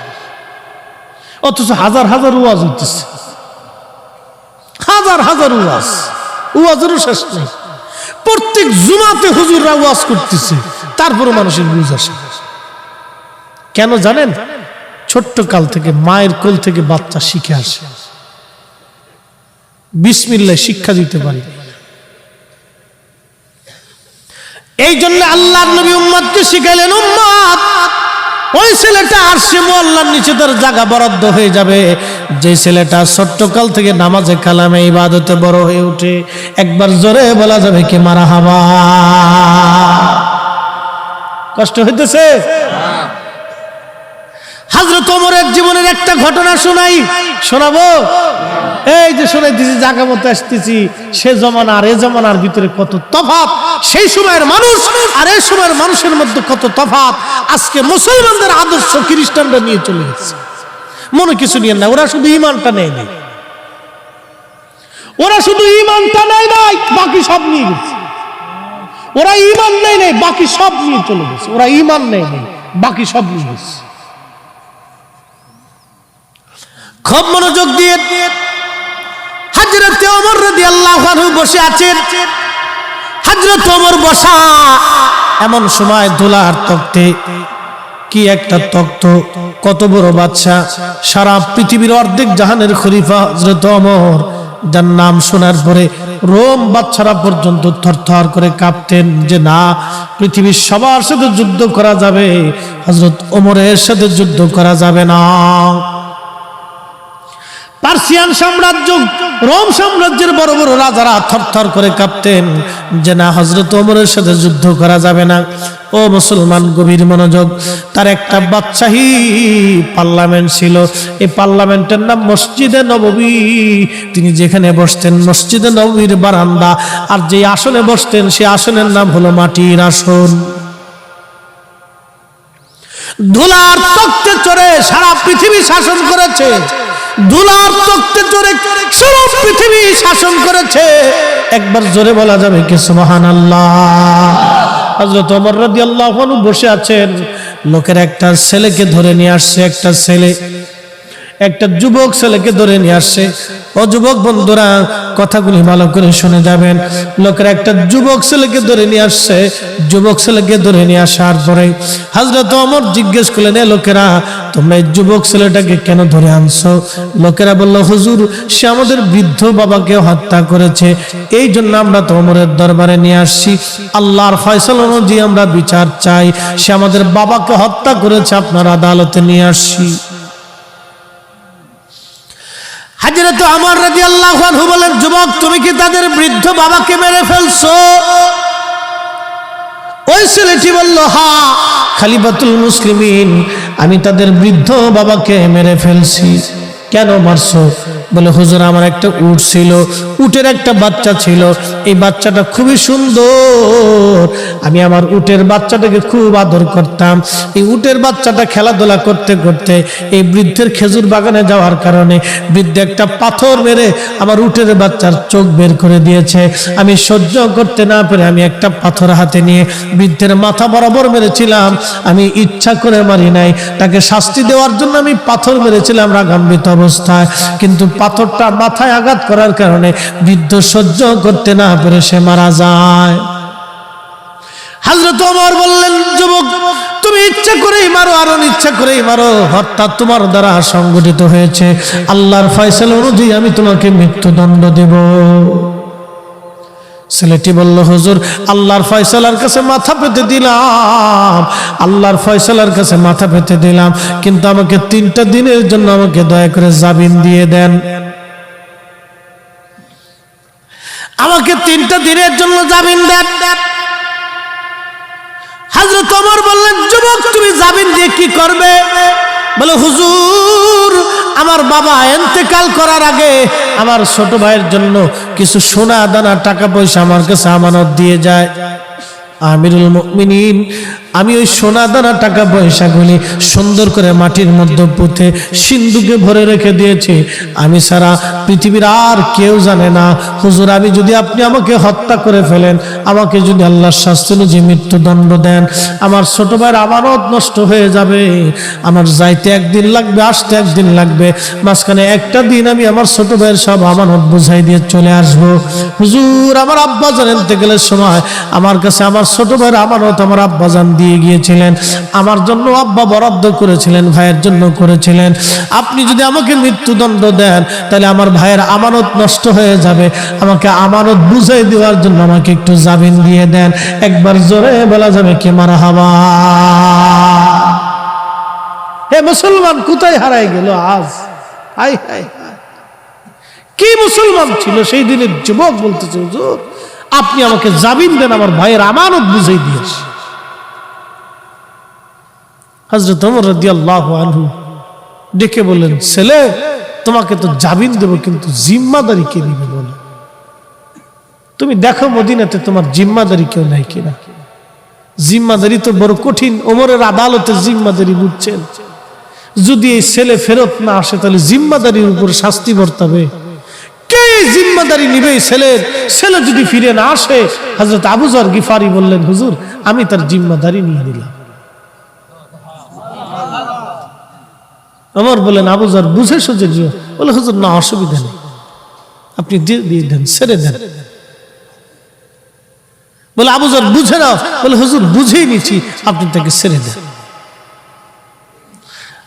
অথচ হাজার হাজার ওয়াজ হইতেছে, হাজার হাজার ওয়াজ, ওয়াজেরও শেষ নেই। প্রত্যেক জুমাতে হুজুররা ওয়াজ করতেছে, তারপরে মানুষের বুঝ আসে। কেন জানেন? ছোট্ট কাল থেকে মায়ের কোল থেকে বাচ্চা শিখে আসে, বিসমিল্লাহ শিক্ষা দিতে পারে। এই জন্য আল্লাহর নবী উম্মতকে শিখাইলেন, উম্মত ওই ছেলেটা আরশে মুআল্লার নিচে তার জায়গা বরাদ্দ হয়ে যাবে যে ছেলেটা ছোট্টকাল থেকে নামাজে কালামে ইবাদতে বড় হয়ে ওঠে। একবার জোরে বলা যাবে কি মারহাবা? কষ্ট হইতেছে? হযরত ওমরের জীবনের একটা ঘটনা শোনাবো। এই যে শোনাইতেছি, জায়গা মতো আসতেছি, সে জমানা আর এ জমানার ভিতরে কত তফাৎ, সেই সময়ের মানুষ আর এই সময়ের মানুষের মধ্যে কত তফাৎ। আজকে মুসলমানদের আদর্শ খ্রিস্টানরা নিয়ে চলে গেছে। মনে কিছু নিয়ে না, ওরা শুধু ইমানটা নেয়নি। ওরা শুধু ঈমানটা নেয় নাই, বাকি সব নিয়ে গেছে। ওরা ঈমান নেয় নাই, বাকি সব নিয়ে চলে গেছে। ওরা ঈমান নেয় নাই, বাকি সব নিয়ে গেছে। খুব মনোযোগ দিয়ে হযরত ওমর রাদিয়াল্লাহু আনহু বসে আছেন। হযরত ওমর বসা, এমন সময় ধুলার তক্তে, কি একটা তক্ত, কত বড় বাদশা, সারা পৃথিবীর অর্ধেক জাহানের খলিফা হযরত ওমর, যার নাম শোনার পরে রোম বাদশারা পর্যন্ত থরথর করে কাঁপতেন যে না, পৃথিবীর সবার সাথে যুদ্ধ করা যাবে, হযরত ওমরের সাথে যুদ্ধ করা যাবে না। পার্সিয়ান সাম্রাজ্য, রোম সাম্রাজ্যের বড় বড় রাজারা থরথর করে কাঁপতেন যে না, হযরত ওমরের সাথে যুদ্ধ করা যাবে না। ও মুসলমান, গভীর মনোযোগ। তার একটা বাদশাহী পার্লামেন্ট ছিল। এই পার্লামেন্টের নাম মসজিদে নববী। তিনি যেখানে বসতেন মসজিদে নববীর বারান্দা, আর যে আসনে বসতেন সে আসনের নাম হলো মাটির আসন। ধুলার তক্তে চড়ে সারা পৃথিবী শাসন করেছে। ধুলার তক্তে চড়ে সারা পৃথিবী শাসন করেছে। একবার জোরে বলা যাবে কি সুবহানাল্লাহ। হযরত ওমর রাদিয়াল্লাহু আনহু বসে আছেন। লোকের একটা ছেলেকে ধরে নিয়ে আসছে, একটা ছেলে, একটা যুবক ছেলেকে ধরে নিয়ে আসছে। ও যুবক বন্ধুরা, কথাগুলি ভালো করে শুনে যাবেন। লোকের একটা যুবক ছেলেকে ধরে নিয়ে আসছে। যুবক ছেলেকে ধরে নিয়ে আসার পরে হযরত ওমর জিজ্ঞেস করলেন, লোকেরা, তোমরা এই যুবক ছেলেটাকে কেন ধরে আনছো? লোকেরা বলল, হুজুর, সে আমাদের বৃদ্ধ বাবাকে হত্যা করেছে, এই জন্য আমরা তো ওমরের দরবারে নিয়ে আসছি। আল্লাহর ফয়সালা অনুযায়ী আমরা বিচার চাই। সে আমাদের বাবাকে হত্যা করেছে, আপনার আদালতে নিয়ে আসছি। হযরত ওমর রাদিয়াল্লাহু আনহু বলেন, যুবক, তুমি কি তাদের বৃদ্ধ বাবাকে মেরে ফেলছো? ওই ছেলেটি বলল, হ্যাঁ খলিফাতুল মুসলিমিন, আমি তাদের বৃদ্ধ বাবাকে মেরে ফেলছি। কেন মারছো? বলে, হুজুর, আমার একটা উট ছিল, উটের একটা বাচ্চা ছিল, এই বাচ্চাটা খুবই সুন্দর, আমি আমার উটের বাচ্চাটাকে খুব আদর করতাম। এই উটের বাচ্চাটা খেলাধুলা করতে করতে এই বৃদ্ধের খেজুর বাগানে যাওয়ার কারণে বৃদ্ধ একটা পাথর মেরে আমার উটের বাচ্চার চোখ বের করে দিয়েছে। আমি সহ্য করতে না পেরে আমি একটা পাথর হাতে নিয়ে বৃদ্ধের মাথা বরাবর মেরেছিলাম। আমি ইচ্ছা করে মারি নাই, তাকে শাস্তি দেওয়ার জন্য আমি পাথর মেরেছিলাম রাগান্বিত অবস্থায়, কিন্তু পাথরটা মাথায় আঘাত করার কারণে বৃদ্ধ সহ্য করতে না পেরে সে মারা যায়। হযরত ওমর বললেন, যুবক, তুমি ইচ্ছা করেই মারো আর অনিচ্ছা করেই মারো, হত্যা তোমার দ্বারা সংগঠিত হয়েছে। আল্লাহর ফয়সালা অনুযায়ী আমি তোমাকে মৃত্যুদণ্ড দেব। ছেলেটি বলল, হুজুর, আল্লাহর ফয়সালার কাছে মাথা পেতে দিলাম, আল্লাহর ফয়সালার কাছে মাথা পেতে দিলাম, কিন্তু আমাকে 3টা দিনের জন্য আমাকে দয়া করে জামিন দিয়ে দেন। আমাকে 3টা দিনের জন্য জামিন দেন। হযরত ওমর বললেন, যুবক, তুমি জামিন দিয়ে কি করবে? বলে, হুজুর, আমার বাবা ইন্তেকাল করার আগে আমার ছোট ভাইয়ের জন্য কিছু সোনা দানা টাকা পয়সা আমার কাছে আমানত দিয়ে যায়। আমিরুল মুমিনিন, আমি ওই সোনা দানা টাকা পয়সাগুলি সুন্দর করে মাটির মধ্যে পুঁতে সিন্ধুকে ভরে রেখে দিয়েছি। আমি সারা পৃথিবীর আর কেউ জানে না। হুজুর, আমি যদি আপনি আমাকে হত্যা করে ফেলেন, আমাকে যদি আল্লাহর শাস্তি অনুযায়ী মৃত্যুদণ্ড দেন, আমার ছোট ভাইয়ের আমানত নষ্ট হয়ে যাবে। আমার যাইতে একদিন লাগবে, আসতে একদিন লাগবে, মাঝখানে একটা দিন আমি আমার ছোট ভাইয়ের সব আমানত বুঝাই দিয়ে চলে আসব। হুজুর, আমার আব্বাজান ইন্তেকালের সময় আমার কাছে আমার ছোট ভাইয়ের আমানত আমার আব্বাজান দিয়ে গিয়েছিলেন। আমার জন্য আব্বা বরাদ্দ করেছিলেন, ভাইয়ের জন্য করেছিলেন। আপনি যদি আমাকে মৃত্যুদণ্ড দেন, তাহলে আমার ভাইয়ের আমানত নষ্ট হয়ে যাবে। আমাকে আমানত বুঝাই দেওয়ার জন্য আমাকে একটু জামিন দিয়ে দেন। একবার জোরে বলা যাবে কি মারহাবা। হে মুসলমান, কোথায় হারাই গেল আজ? হাই হাই, কি মুসলমান ছিল সেই দিনের যুবক বলতেছে, হুজুর, আপনি আমাকে জামিন দেন, আমার ভাইয়ের আমানত বুঝাই দিয়েছি। হযরত ওমর রাদিয়াল্লাহু আনহু ডেকে বললেন, ছেলে, তোমাকে তো জামিন দেব, কিন্তু জিম্মাদারি কে নিবে বলো? তুমি দেখো মদিনাতে তোমার জিম্মাদারি কেউ নাই কিনা। জিম্মাদারি তো বড় কঠিন। ওমরের আদালতে জিম্মাদারি বুঝছেন, যদি এই ছেলে ফেরত না আসে তাহলে জিম্মাদারির উপর শাস্তি বর্তাবে। কে জিম্মাদারি নিবে ছেলের? ছেলে যদি ফিরে না আসে, হযরত আবু যর গিফারি বললেন, হুজুর আমি তার জিম্মাদারি নিয়ে নিলাম। ওমর বলেন, আবু যর বুঝে সুঝে দিও। বলে, হুজুর না, অসুবিধা নেই, আপনি দিয়ে দেন, ছেড়ে দেন। বলে, আবু যর বুঝে নাও। বলে, হুজুর বুঝেই নিচ্ছি, আপনি তাকে ছেড়ে দেন।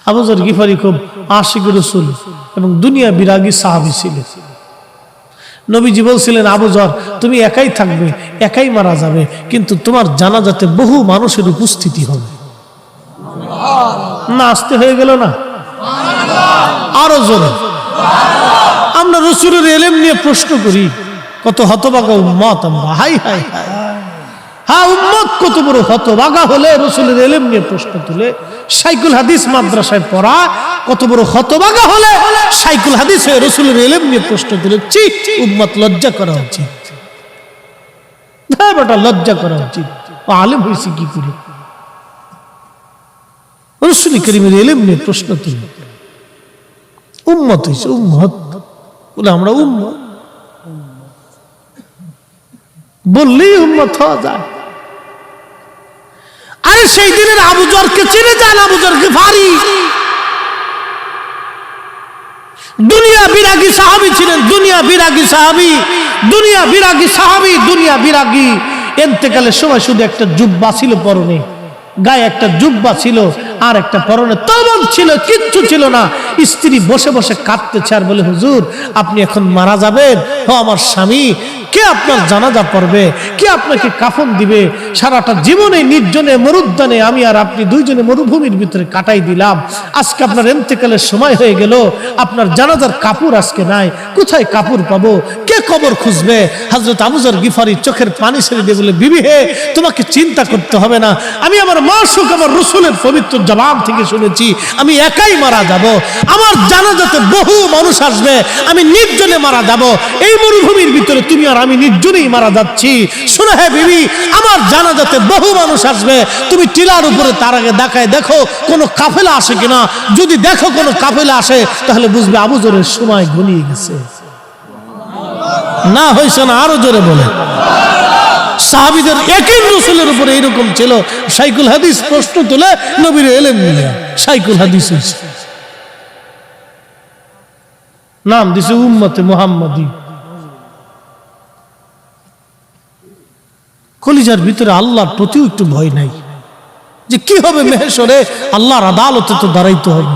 আবু যর গিফারি খুব আশিক রাসূল এবং দুনিয়া বিরাগী সাহাবী ছিলেন। নবীজি বলছিলেন, আবু যর তুমি একাই থাকবে, একাই মারা যাবে, কিন্তু তোমার জানাজাতে বহু মানুষের উপস্থিতি হবে। না আসতে হয়ে গেল না? আরো জোরে। আমরা রাসূলের ইলম নিয়ে প্রশ্ন করি, কত হতভাগা উম্মত আমরা। হাই হাই হাই, হ্যাঁ উম্মত কত বড় হতভাগা হলে রাসূলের ইলম নিয়ে প্রশ্ন তুলে। শাইখুল হাদিস মাদ্রাসায় পড়া কত বড় হতভাগা হলে শাইখুল হাদিস হয়ে রাসূলের ইলম নিয়ে প্রশ্ন তুলে। উম্মত লজ্জা করা উচিত, হ্যাঁ বেটা লজ্জা করা উচিত। ও আলেম হয়েছে কি করে? রাসূল কারীমের ইলম নিয়ে প্রশ্ন তুলে উম্মত হয়েছে। উম্মত বলে আমরা উম্মত বললেই উম্মত হওয়া যায়। আরে সেই দিনের আবু যরকে চিনে যান, আবু যর গিফারি দুনিয়া বিরাগী সাহাবী ছিলেন। দুনিয়া বিরাগী সাহাবী, দুনিয়া বিরাগী সাহাবী, দুনিয়া বিরাগী। ইন্তেকালের সময় শুধু একটা জুব্বা ছিল পরনে, গায়ে একটা জুব্বা ছিল, আর একটা পরনে তওবাত ছিল, কিচ্ছু ছিল না। স্ত্রী বসে বসে কাঁদতেছে আর বলে, হুজুর আপনি এখন মারা যাবেন। ও আমার স্বামী, কে আপনার জানাজা পড়বে? কে আপনাকে কাফন দিবে? সারাটা জীবনে নির্জনে মরুদ্যানে আমি আর আপনি দুইজনে মরুভূমির ভিতরে কাটাই দিলাম। আজকে আপনার ইন্তেকালের সময় হয়ে গেল, আপনার জানাজার কাপড় আজকে নাই, কোথায় কাপড় পাবো? কে কবর খুঁজবে? হযরত আবু যর গিফারি চোখের পানি ছেড়ে দিয়ে বলে, বিবি হে, তোমাকে চিন্তা করতে হবে না, আমি আমার মাসুক আমার রাসূলের পবিত্র জবান থেকে শুনেছি আমি একাই মারা যাব। আমার জানাজাতে বহু মানুষ আসবে, আমি নির্জনে মারা যাব। এই মরুভূমির ভিতরে তুমি আর আমি নির্জনেই মারা যাচ্ছি। শোনো হে বিবি, আমার জানাজাতে বহু মানুষ আসবে, তুমি টিলার উপরে তার আগে দেখায় দেখো কোনো কাফেলা আসে কিনা। যদি দেখো কোনো কাফেলা আসে, তাহলে বুঝবে আবু যরের সময় ঘনিয়ে গেছে। না হইছে না? আরো জোরে বলে। সাহাবীদের একই রাসূলের উপরে এরকম ছিল। শাইখুল হাদিস প্রশ্ন তুলে নবীর ইলম নিয়ে শাইখুল হাদিস হইছে, নাম দিছে উম্মতে মুহাম্মাদি। কলিজার ভিতরে আল্লাহর প্রতি একটু ভয় নাই যে কি হবে মেহেশরে? আল্লাহর আদালতে তো দাঁড়াইতে হবে।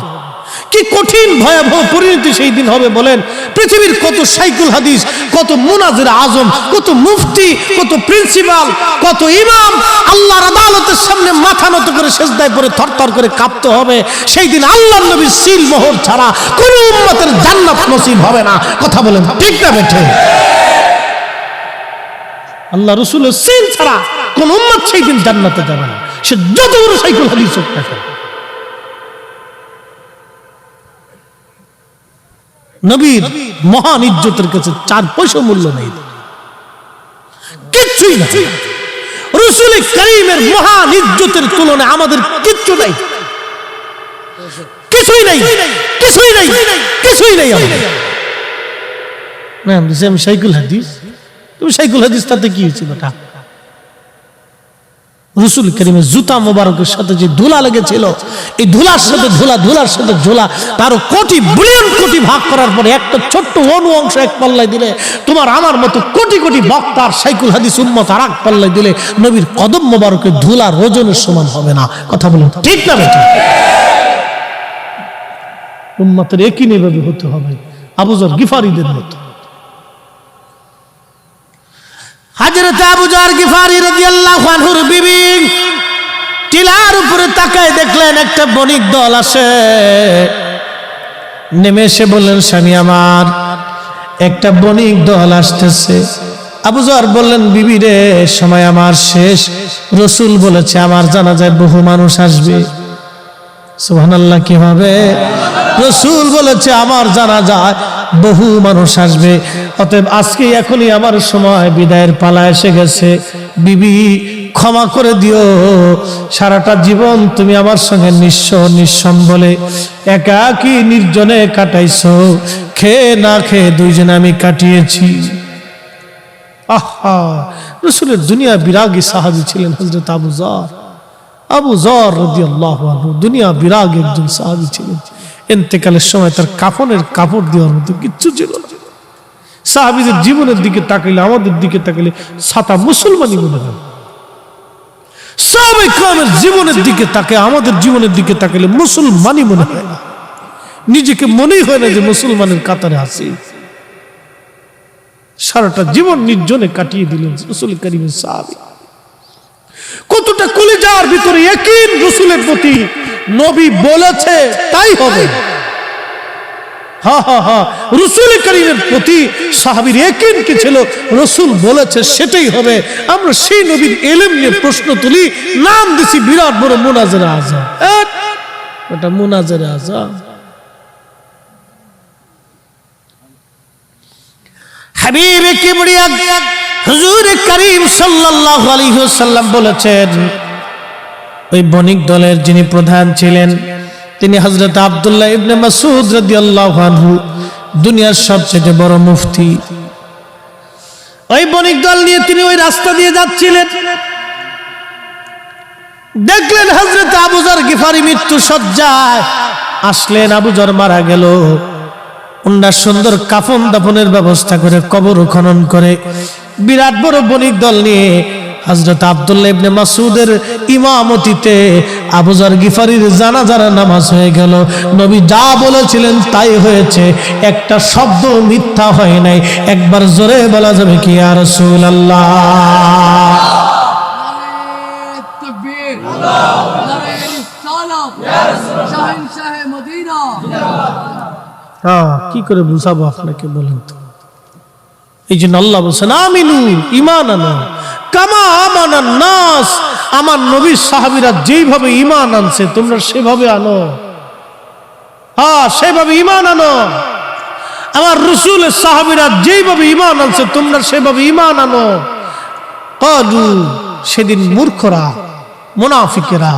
কি কঠিন ভয়াবহ পরিণতি সেই দিন হবে বলেন। পৃথিবীর কত শাইখুল হাদিস, কত মুনাজির আজম, কত মুফতি, কত প্রিন্সিপাল, কত ইমাম আল্লাহর আদালতের সামনে মাথা নত করে সিজদায় পড়ে থরথর করে কাঁপতে হবে। সেই দিন আল্লাহর নবীর সিল মোহর ছাড়া কোন উম্মতের জান্নাত নসিব হবে না। কথা বলেন ঠিক না বেঠে? আল্লাহ রাসূলের সিল ছাড়া কোন উম্মত সেই দিন জান্নাতে যাবে না, সে যত বড় শাইখুল হাদিস হোক না কেন। নবীর মহান ইজ্জতের কাছে 4 পয়সা মূল্য নেই, কিচ্ছুই না। রাসূল কারীমের মহান ইজ্জতের তুলনায় আমাদের কিচ্ছু নাই, কিছুই নাই, কিছুই নাই, কিছুই নাই। আমি শাইখুল হাদিস, তুমি শাইখুল হাদিস, তাতে কি হয়েছে বেটা? রাসূল কারীমের জুতা মোবারকের সাথে যে ধুলা লেগেছিল, এই ধুলার সাথে ধুলা, ধুলার সাথে ধুলা, তারও কোটি বিলিয়ন কোটি ভাগ করার পরে একটা ছোট্ট অনু অংশ এক পাল্লায় দিলে, তোমার আমার মতো কোটি কোটি বক্তার শাইখুল হাদিস উম্মত আর এক পাল্লায় দিলে নবীর কদম মোবারকের ধুলা ওজনের সমান হবে না। কথা বলুন ঠিক না বেটা? উম্মতের একই নিভাবে হতে হবে আবু যর গিফারিদের মতো। হযরত আবু যর গিফারি রাদিয়াল্লাহু আনহুর বিবি টিলার উপরে তাকায় দেখলেন একটা বণিক দল আসে। নেমে এসে বললেন, স্বামী আমার, একটা বণিক দল আসতেছে। আবু যর বললেন, বিবি রে, সময় আমার শেষ। রাসূল বলেছে আমার জানাজায় বহু মানুষ আসবে। সুবহানাল্লাহ, কি হবে? রাসূল বলেছে আমার জানাজায় বহু মানুষ আসবে, অতএব আজকে এখনই আমার সময়, বিদায়ের পালা এসে গেছে। বিবি ক্ষমা করে দিও, সারাটা জীবন তুমি আমার সঙ্গে নিঃস্ব নিঃসম্বলে একাকী নির্জনে কাটাইছো, খেয়ে না খেয়ে দুইজনে আমি কাটিয়েছি। আহা, রাসূলের দুনিয়া বিরাগী সাহাবী ছিলেন হযরত আবু যর রাদিয়াল্লাহু আনহু। দুনিয়া বিরাগী একজন সাহাবী ছিলেন। ইন্তেকালের সময় তার কাফনের কাপড় দেওয়ার মতো কিচ্ছু ছিল না। সাহাবীদের জীবনের দিকে তাকাইলে, আমাদের দিকে তাকাইলে সাতা মুসলমানই মনে হয়। সাহাবায়ে কেরামের জীবনের দিকে তাকে, আমাদের জীবনের দিকে তাকাইলে মুসলমানই মনে হয় না। নিজেকে মনেই হয় না যে মুসলমানের কাতারে আছি। সারাটা জীবন নির্জনে কাটিয়ে দিলেন রাসূল কারীমের সাহাবী। কতটা কলিজার ভিতরে ইয়াকিন রাসূলের প্রতি, নবী বলেছে তাই হবে। রাসূল কারীমের প্রতি সাহাবীর ইয়াকিন কি ছিল? রাসূল বলেছে সেটাই হবে। আমরা সেই নবীর ইলম নিয়ে প্রশ্ন তুলি, নাম দিছি বিরাট বড় মুনাজারে আযাম। এটা মুনাজারে আযাম। হাবিব কিবরিয়া হুজুর করিম সাল্লাল্লাহু আলাইহি ওয়াসাল্লাম বলেছেন, ওই বণিক দলের যিনি প্রধান ছিলেন তিনি হযরত আব্দুল্লাহ ইবনে মাসউদ রাদিয়াল্লাহু আনহু, দুনিয়ার সবচেয়ে বড় মুফতি। ওই বণিক দল নিয়ে তিনি ওই রাস্তা দিয়ে যাচ্ছিলেন, দেখলেন হযরত আবু যর গিফারি মৃত্যু সজ্জায়। আসলেন, আবু যর মারা গেল। উনার সুন্দর কাফন দাফনের ব্যবস্থা করে, কবর খনন করে, বিরাট বড় বণিক দল নিয়ে হযরত আব্দুল্লাহ ইবনে মাসউদের ইমামতিতে আবু যর গিফারির জানাজার নামাজ হয়ে গেল। নবী যা বলেছিলেন তাই হয়েছে, একটা শব্দ মিথ্যা হয় নাই। একবার জোরে বলা যাবে কি ইয়া রাসূলুল্লাহ? তাকবীর, নারে রিসালাত, শাহেনশাহ মদিনা। কি করে বুঝাবো আপনাকে বলেন তো? এই জন্য আল্লাহ বলছেন আমিনু, ঈমান আনো কামা আমানান নাস। আমার নবীর সাহাবীরা যেইভাবে ঈমান আনছে তোমরা সেভাবে আনো। সেভাবে ঈমান আনো। আমার রাসূলের সাহাবীরা যেইভাবে ঈমান আনছে তোমরা সেভাবে ঈমান আনো। ক্বালু, সেদিন মূর্খরা, মুনাফিকেরা,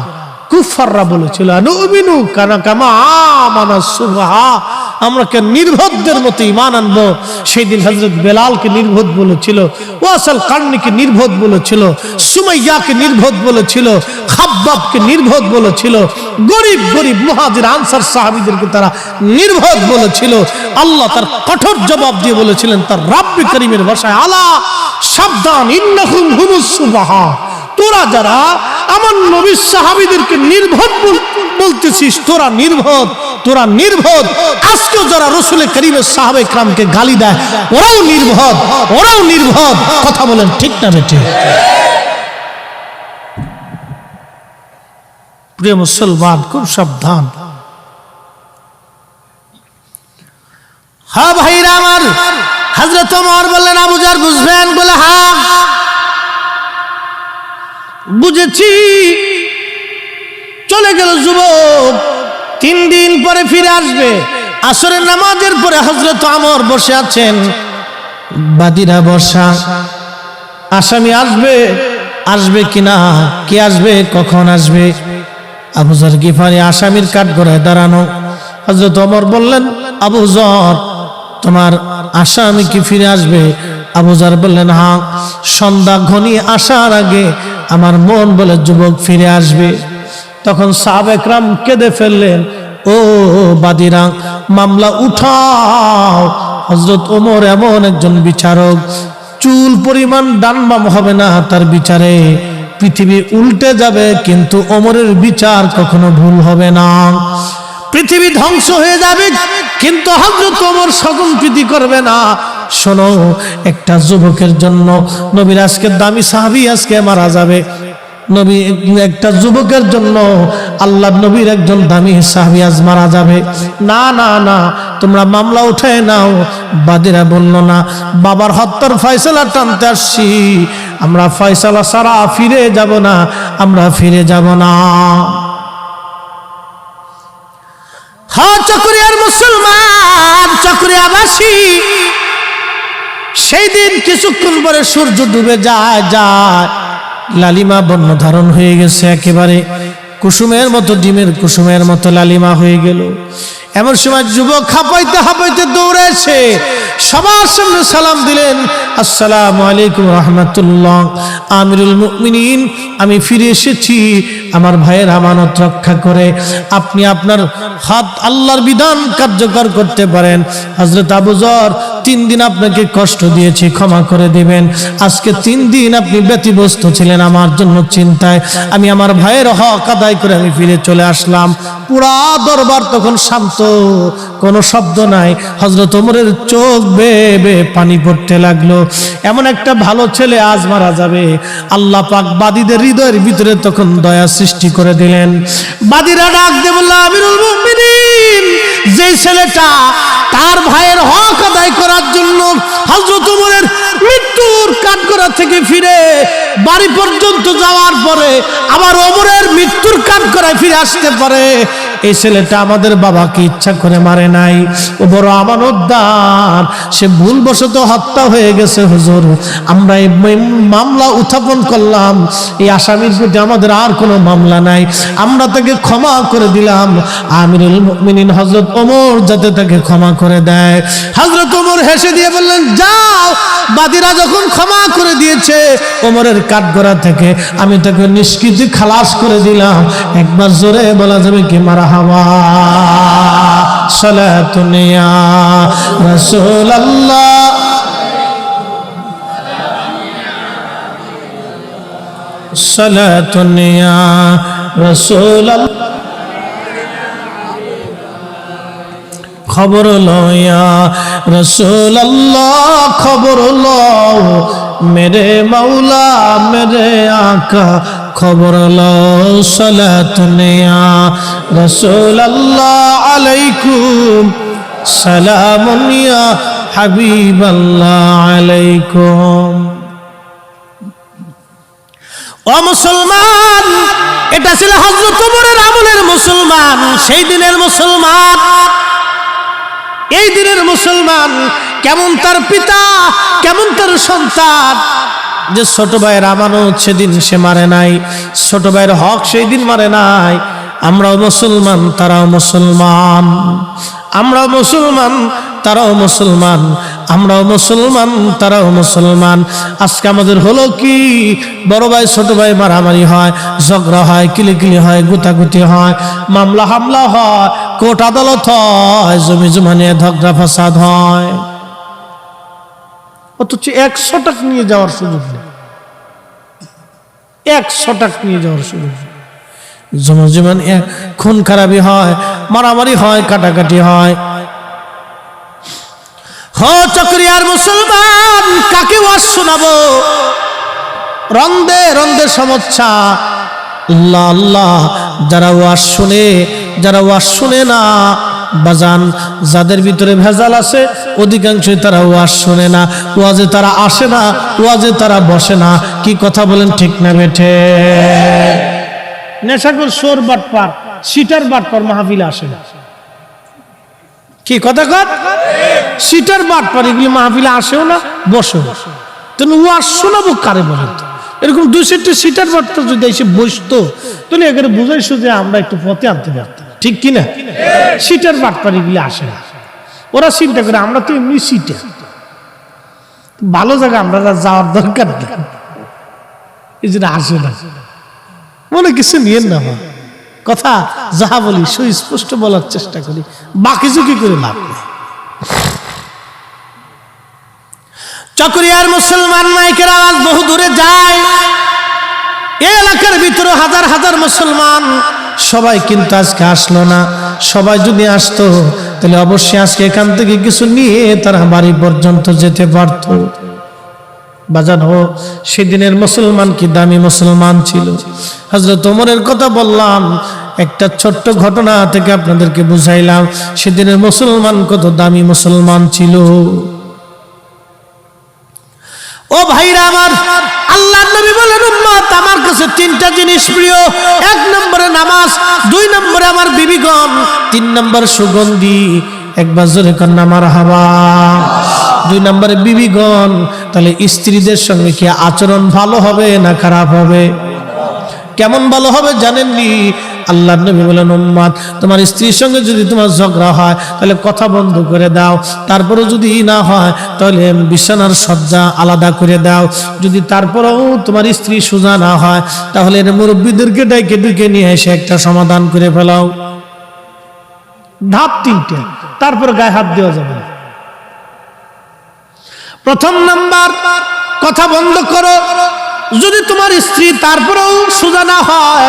কুফাররা বলেছিল নুমিনু কামা আমানাস সুফাহা, আমরা কে নির্বোধদের মতো ঈমান আনবো। সেই দিন হযরত বেলালকে নির্বোধ বলেছিল, ওয়াসাল কারনিকে নির্বোধ বলেছিল, সুমাইয়াকে নির্বোধ বলেছিল, খাব্বাবকে নির্বোধ বলেছিল, গরিব গরিব মুহাজির আনসার সাহাবীদেরকে তারা নির্বোধ বলেছিল। আল্লাহ তার কঠোর জবাব দিয়ে বলেছিলেন তার রাব্বি করিমের ভাষায়, আলা সাবধান, ইন্নাহুম হুমুস সুফাহা, তোরা যারা আমার নবীর সাহাবীদেরকে নির্বোধ বলতেছিস, তোরা নির্বোধ, তোরা নির্বোধ। আজকে যারা রাসূল কারীমের সাহাবায়ে কেরামকে গালি দেয় ওরাও নির্বোধ, ওরাও নির্বোধ। কথা বলেন ঠিক না বেঠিক? প্রিয় মুসলমান, খুব সাবধান। ভাইরা আমার, হযরত ওমর বললেন আবু যর বুঝবেন? বলে বুঝেছি। চলে গেল যুবক, 3 দিন পরে ফিরে আসবে। আসরের নামাজের পরে হযরত ওমর বসে আছেন, বাদীরা বসা। আসামি আসবে, আসবে কিনা, কে আসবে, কখন আসবে? আবু যর গিফারি আসামির কাঠগড়ায় দাঁড়ানো। হযরত ওমর বললেন, আবু যর, তোমার আসামি কি ফিরে আসবে? আবু যর বললেন, হ্যাঁ, সন্ধ্যা ঘনিয়ে আসার আগে আমার মন বলে যুবক ফিরে আসবে। তখন সাহাবায়ে কেরাম কেঁদে ফেললেন, ও বাদীরা, মামলা উঠাও। হযরত ওমর এমন একজন বিচারক, চুল পরিমাণ ডান বাম হবে না তার বিচারে। পৃথিবী উল্টে যাবে কিন্তু ওমরের বিচার কখনো ভুল হবে না। পৃথিবী ধ্বংস হয়ে যাবে কিন্তু হযরত ওমর স্বজনপ্রীতি করবে না। শোনো, একটা যুবকের জন্য নবীর আজকে দামি সাহাবী আজকে মারা যাবে। নবী একটা যুবকের জন্য আল্লাহর নবীর একজন দামি সাহাবী আজ মারা যাবে। না না না, তোমরা মামলা উঠায় নাও। বাদীরা বলল, না, বাবার হত্যার ফয়সালা টানতে আসছি, আমরা ফয়সালা ছাড়া ফিরে যাব না, আমরা ফিরে যাব না। চকরিয়ার মুসলমান, চকরিয়াবাসী, সেই দিন কিছুক্ষণ পরে সূর্য ডুবে যায়। লালিমা বর্ণ ধারণ হয়ে গেছে, একেবারে কুসুমের মতো, ডিমের কুসুমের মতো লালিমা হয়ে গেল। এমন সময় যুবক হাঁপাইতে হাঁপাইতে দৌড়েছে, সবার সামনে সালাম দিলেন, আসসালামু আলাইকুম রাহমাতুল্লাহ, আমিরুল মুমিনিন, আমি ফিরে এসেছি আমার ভাইয়ের আমানত রক্ষা করে। আপনি আপনার হাত আল্লাহর বিধান কার্যকর করতে পারেন। হযরত আবু যর, 3 দিন আপনাকে কষ্ট দিয়েছি, ক্ষমা করে দিবেন। আজকে 3 দিন আপনি ব্যতিব্যস্ত ছিলেন আমার জন্য চিন্তায়, আমি আমার ভাইয়ের হক আদায় করে আমি ফিরে চলে আসলাম। পুরা দরবার তখন শান্ত, কোনো শব্দ নাই। হযরত ওমরের চোখ বেয়ে বেয়ে পানি পড়তে লাগলো। এমন একটা ভালো ছেলে আজ মারা যাবে। আল্লাহ পাক বাদীদের হৃদয়ের ভিতরে তখন দয়া সৃষ্টি করে দিলেন। বাদীরা ডাক দিয়ে বলল, আমিরুল মুমিনিন, যে ছেলেটা তার ভাইয়ের হক আদায় করার জন্য হযরত ওমরের মৃত্যুর কাঠগড়া থেকে ফিরে বাড়ি পর্যন্ত যাওয়ার পরে আবার ওমরের মৃত্যুর কাঠগড়ায় ফিরে আসতে পারে, এই ছেলেটা আমাদের বাবাকে ইচ্ছা করে মারে নাই, ও বড় আমানতদার, সে ভুলবশত হত্যা হয়ে গেছে হুজুর। আমরা এই মামলা উত্থাপন করলাম, এই আসামির প্রতি আমাদের আর কোনো মামলা নাই, আমরা তাকে ক্ষমা করে দিলাম। আমিরুল মুমিনিন হযরত ওমর যাতে তাকে ক্ষমা করে দেয়। হযরত ওমর হেসে দিয়ে বললেন, যাও, বাদীরা যখন ক্ষমা করে দিয়েছে ওমরের কাঠগড়া থেকে, আমি তাকে নিষ্কৃতি খালাস করে দিলাম। একবার জোরে বলা যাবে কি মারহাবা, সালাতুন ইয়া রাসূলুল্লাহ, সালাতুন ইয়া রাসূলুল্লাহ। খবর লয়া রাসূলুল্লাহ, খবর লও মেরে মাওলা মেরে আকা, খবর লও সালাতুন ইয়া রাসূলুল্লাহ আলাইকুম, সালামুন ইয়া হাবিবাল্লাহ আলাইকুম। ও মুসলমান, এটা ছিল হযরত ওমরের আমলের মুসলমান, সেই দিনের মুসলমান। এই দিনের মুসলমান কেমন তার পিতা, কেমন তার সন্তান, যে ছোট ভাইয়ের আমানত সেদিন সে মারে নাই, ছোট ভাইয়ের হক সেই দিন মারে নাই। আমরাও মুসলমান, তারাও মুসলমান, আমরাও মুসলমান, তারাও মুসলমান, আমরাও মুসলমান, তারাও মুসলমান। আজকে আমাদের হলো কি, বড় ভাই ছোট ভাই মারামারি হয়, ঝগড়া হয়, কিলিকিলি হয়, গুতাগুতি হয়, মামলা হামলা হয়, কোর্ট আদালত হয়, জমি জমা নিয়ে ঝগড়া ফাসাদ হয়, অথচ 100 টাকা নিয়ে যাওয়ার সুযোগ নেই, 100 টাকা নিয়ে যাওয়ার সুযোগ নেই। জমা জমা নিয়ে খুন খারাপি হয়, মারামারি হয়, কাটাকাটি হয়। চকরিয়ার মুসলমান, কাকে ওয়াজ শোনাবো? রন্দে রন্দে সমস্যা। আল্লাহ আল্লাহ, যারা ওয়াজ শুনে, যারা ওয়াজ শুনে না বাজান, যাদের ভিতরে ভেজাল আছে অধিকাংশই তারা ওয়াজ শুনে না, ওয়াজে তারা আসে না, ওয়াজে তারা বসে না। কি কথা বলেন, ঠিক না বেঠে? নেশাখোর, সোর বাটপার, সিটার বাটপার মাহফিলে আসে না। কি কথা কর? সিটার বাটপার এগুলি মাহফিলে আসেও না, বসেও না। তাহলে ওয়াজ শোনাবো কারে বলেন তো? এরকম 2-4টা সিটার বাটপার যদি এসে বসতো, তাহলে এখানে বুঝাইছো যে আমরা একটু পথে আনতে পারতাম, ঠিক কিনা? সিটার বাটপার এগুলি আসে না, ওরা চিন্তা করে আমরা তো এমনি সিটে, ভালো জায়গা আমরা যাওয়ার দরকার নেই, এই জন্য আসে না। মনে কিছু নিয়েন না, কথা যাহা বলি সুস্পষ্ট বলার চেষ্টা করি, বাকি ঝুঁকি করে লাভ নেই। চকরিয়ার মুসলমান মাইকের আওয়াজ বহু দূরে যায়, এই এলাকার ভিতরে হাজার হাজার মুসলমান, সবাই কিন্তু আজকে আসলো না। সবাই যদি আসতো তাহলে অবশ্যই আজকে এখান থেকে কিছু নিয়ে তারা বাড়ি পর্যন্ত যেতে পারত। বাজান হো, সেদিনের মুসলমান কি দামি মুসলমান ছিল। হযরত ওমরের কথা বললাম, একটা ছোট্ট ঘটনা থেকে আপনাদেরকে বুঝাইলাম সেদিনের মুসলমান কত দামি মুসলমান ছিল। ও ভাইরা আমার, আল্লাহর নবী বলেন, উম্মত আমার কাছে 3টা জিনিস প্রিয়। 1 নম্বরে নামাজ, 2 নম্বরে আমার বিবিগণ, 3 নম্বর সুগন্ধি। একবার জোরে কন্যা মারহাবা। 2 নম্বরে বিবিগণ। তাহলে স্ত্রীদের সঙ্গে কি আচরণ ভালো হবে না খারাপ হবে? কেমন ভালো হবে জানেননি? আল্লাহর নবী বলেন, উম্মত তোমার স্ত্রীর সঙ্গে যদি তোমার ঝগড়া হয় তাহলে কথা বন্ধ করে দাও, তারপরে যদি না হয় তাহলে বিছানার সজ্জা আলাদা করে দাও, যদি তারপরেও তোমার স্ত্রী সোজা না হয় তাহলে মুরব্বীদেরকে ডেকে নিয়ে এসে একটা সমাধান করে ফেলাও। ধাপ 3টে, তারপর গায়ে হাত দেওয়া যাবে না। প্রথম নাম্বার, কথা বন্ধ করো। যদি তোমার স্ত্রী তারপরেও সোজা না হয়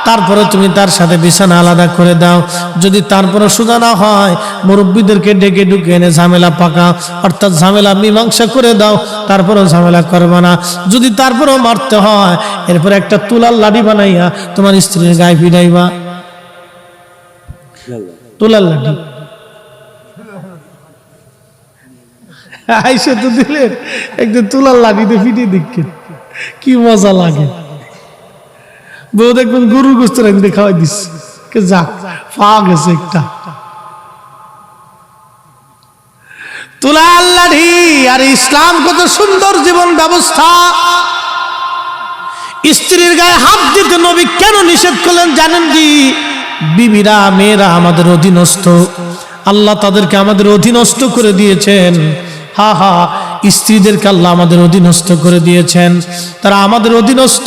তারপরে তুমি তার সাথে বিছানা আলাদা করে দাও, যদি তারপরে সোজা না হয় মুরব্বীদেরকে ডেকে ঢুকে এনে ঝামেলা পাকাও, অর্থাৎ ঝামেলা মীমাংসা করে দাও, তারপরেও ঝামেলা করবে না। যদি তারপরেও মারতে হয় এরপর একটা তুলার লাঠি বানাইয়া তোমার স্ত্রীর গায়ে ফিরাইবা। তুলার লাঠি আইসে তো দিলেন, একদিন তুলার লাঠিতে ফিটিয়ে দেখেন কি মজা লাগে। বউ দেখবেন গরুর গোস্ত রাখতে খাওয়াই দিচ্ছে, যাক পাওয়া গেছে একটা তুলার লাঠি। আর ইসলাম কত সুন্দর জীবন ব্যবস্থা। স্ত্রীর গায়ে হাত দিতে নবী কেন নিষেধ করলেন জানেন কি? বিবিরা, মেয়েরা আমাদের অধীনস্থ, আল্লাহ তাদেরকে আমাদের অধীনস্থ করে দিয়েছেন। হা হা, স্ত্রীদেরকে আল্লাহ আমাদের অধীনস্থ করে দিয়েছেন। তারা আমাদের অধীনস্থ,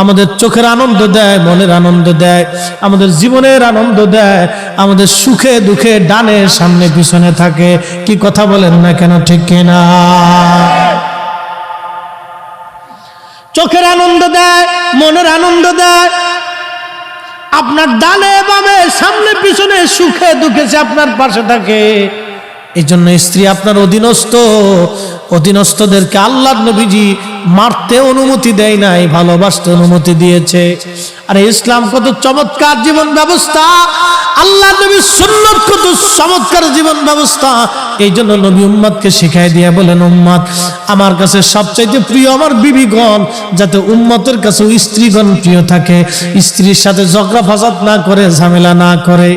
আমাদের চোখের আনন্দ দেয়, মনের আনন্দ দেয়, আমাদের জীবনের আনন্দ দেয়, আমাদের সুখে দুঃখে ডানে সামনে পিছনে থাকে। কি কথা বলেন না কেন, ঠিক কিনা? চোখের আনন্দ দেয়, মনের আনন্দ দেয়, আপনার ডানে বামে সামনে পিছনে সুখে দুঃখে সে আপনার পাশে থাকে। এই জন্য স্ত্রী আপনার অধীনস্থ, অধীনস্থদেরকে আল্লাহর নবীজি মারতে অনুমতি দেয় নাই, ভালোবাসতে অনুমতি দিয়েছে। আর ইসলাম কত চমৎকার জীবন ব্যবস্থা, আল্লাহর নবীর সুন্নাত কত চমৎকার জীবন ব্যবস্থা। এই জন্য নবী উম্মতকে শিখাই দিয়ে বলেন, উম্মত আমার কাছে সবচাইতে প্রিয় আমার বিবিগণ, যাতে উম্মতের কাছে স্ত্রীগণ প্রিয় থাকে, স্ত্রীর সাথে ঝগড়া ফাসাদ না করে, ঝামেলা না করে,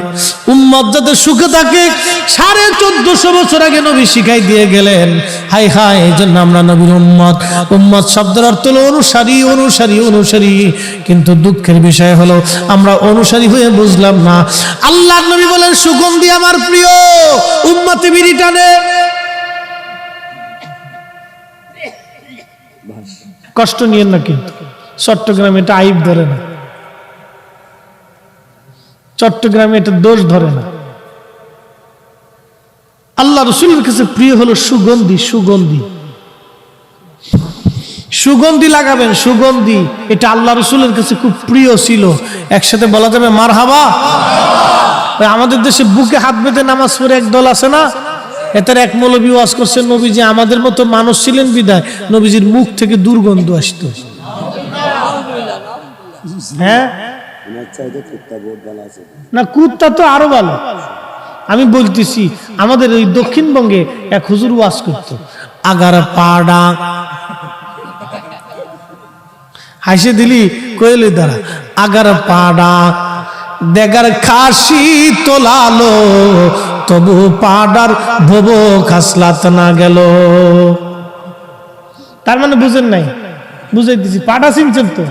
উম্মত যাতে সুখে থাকে। 1450 বছর আগে নবী শিখাই দিয়ে গেলেন। হাই হাই, এই জন্য আমরা নবীর উম্মত। উম্মত শব্দের অর্থ হলো অনুসারী, অনুসারী, অনুসারী। কিন্তু দুঃখের বিষয় হলো আমরা অনুসারী হয়ে বুঝলাম না। আল্লাহর নবী বলেন, সুগন্ধি আমার প্রিয়, উম্মতে বিড়ি টানে। কষ্ট নিয়েন না, কিন্তু চট্টগ্রামে এটা আইব ধরে না, চট্টগ্রামে এটা দোষ ধরে না। আল্লাহ রসুলের কাছে প্রিয় হলো সুগন্ধি। সুগন্ধি, সুগন্ধি লাগাবেন, সুগন্ধি। এটা আল্লাহ রসুলের কাছে খুব প্রিয় ছিল। একসাথে বলা যাবে মারহাবা। আমাদের দেশে বুকে হাত বেঁধে নামাজ পড়ে একদল আছে না, এটার এক মৌলবী ওয়াজ করছেন, নবীজি আমাদের মতো মানুষ ছিলেন বিদায় নবীজির মুখ থেকে দুর্গন্ধ আসতো। হ্যাঁ না, কুত্তা তো আরো ভালো। আমি বলতেছি, আমাদের ওই দক্ষিণবঙ্গে এক হুজুর ওয়াজ করতো, আগার পাড়া হাসে দিলি কইলে দ্বারা, আগার পাড়া দেগার খাসি তোলালো, তবু পাড়ার ভবো খাসলাত না গেল। তার মানে বুঝেন নাই? বুঝাই দিছি, পাড়া চিনছেন তো,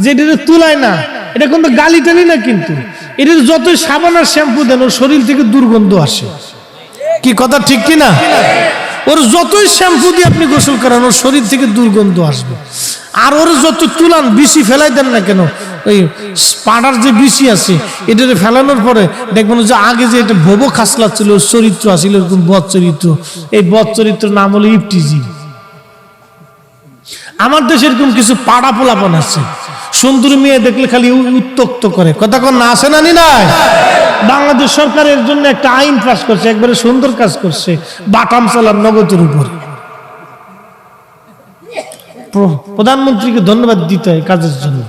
যেটা তুলায় না, এটা কিন্তু গালি টালি না, কিন্তু এটার যতই সাবান আর শ্যাম্পু দেন ওর শরীর থেকে দুর্গন্ধ আসে। কি কথা ঠিক কিনা? ওর যতই শ্যাম্পু দিয়ে আপনি গোসল করান ওর শরীর থেকে দুর্গন্ধ আসবে। আর ওর যত তুলান, বিসি ফেলাই দেন না কেন, ওই পাড়ার যে বিসি আছে এটা ফেলানোর পরে দেখবেন যে আগে যে এটা ভবো খাসলা ছিল, ওর চরিত্র আসছিল এরকম বদ চরিত্র। এই বদ চরিত্র নাম হলো ইফটিজি। আমার দেশে এরকম কিছু পাড়া পোলাপন আছে, সুন্দর মেয়ে দেখলে খালি উত্তক্ত করে। কথা কোন না আসে না নি নাই? বাংলাদেশ সরকার এর জন্য একটা আইন পাস করছে, একবারে সুন্দর কাজ করছে, বাটাম চালান নগদের উপর। প্রধানমন্ত্রীকে ধন্যবাদ দিতে হয় কাজের জন্য।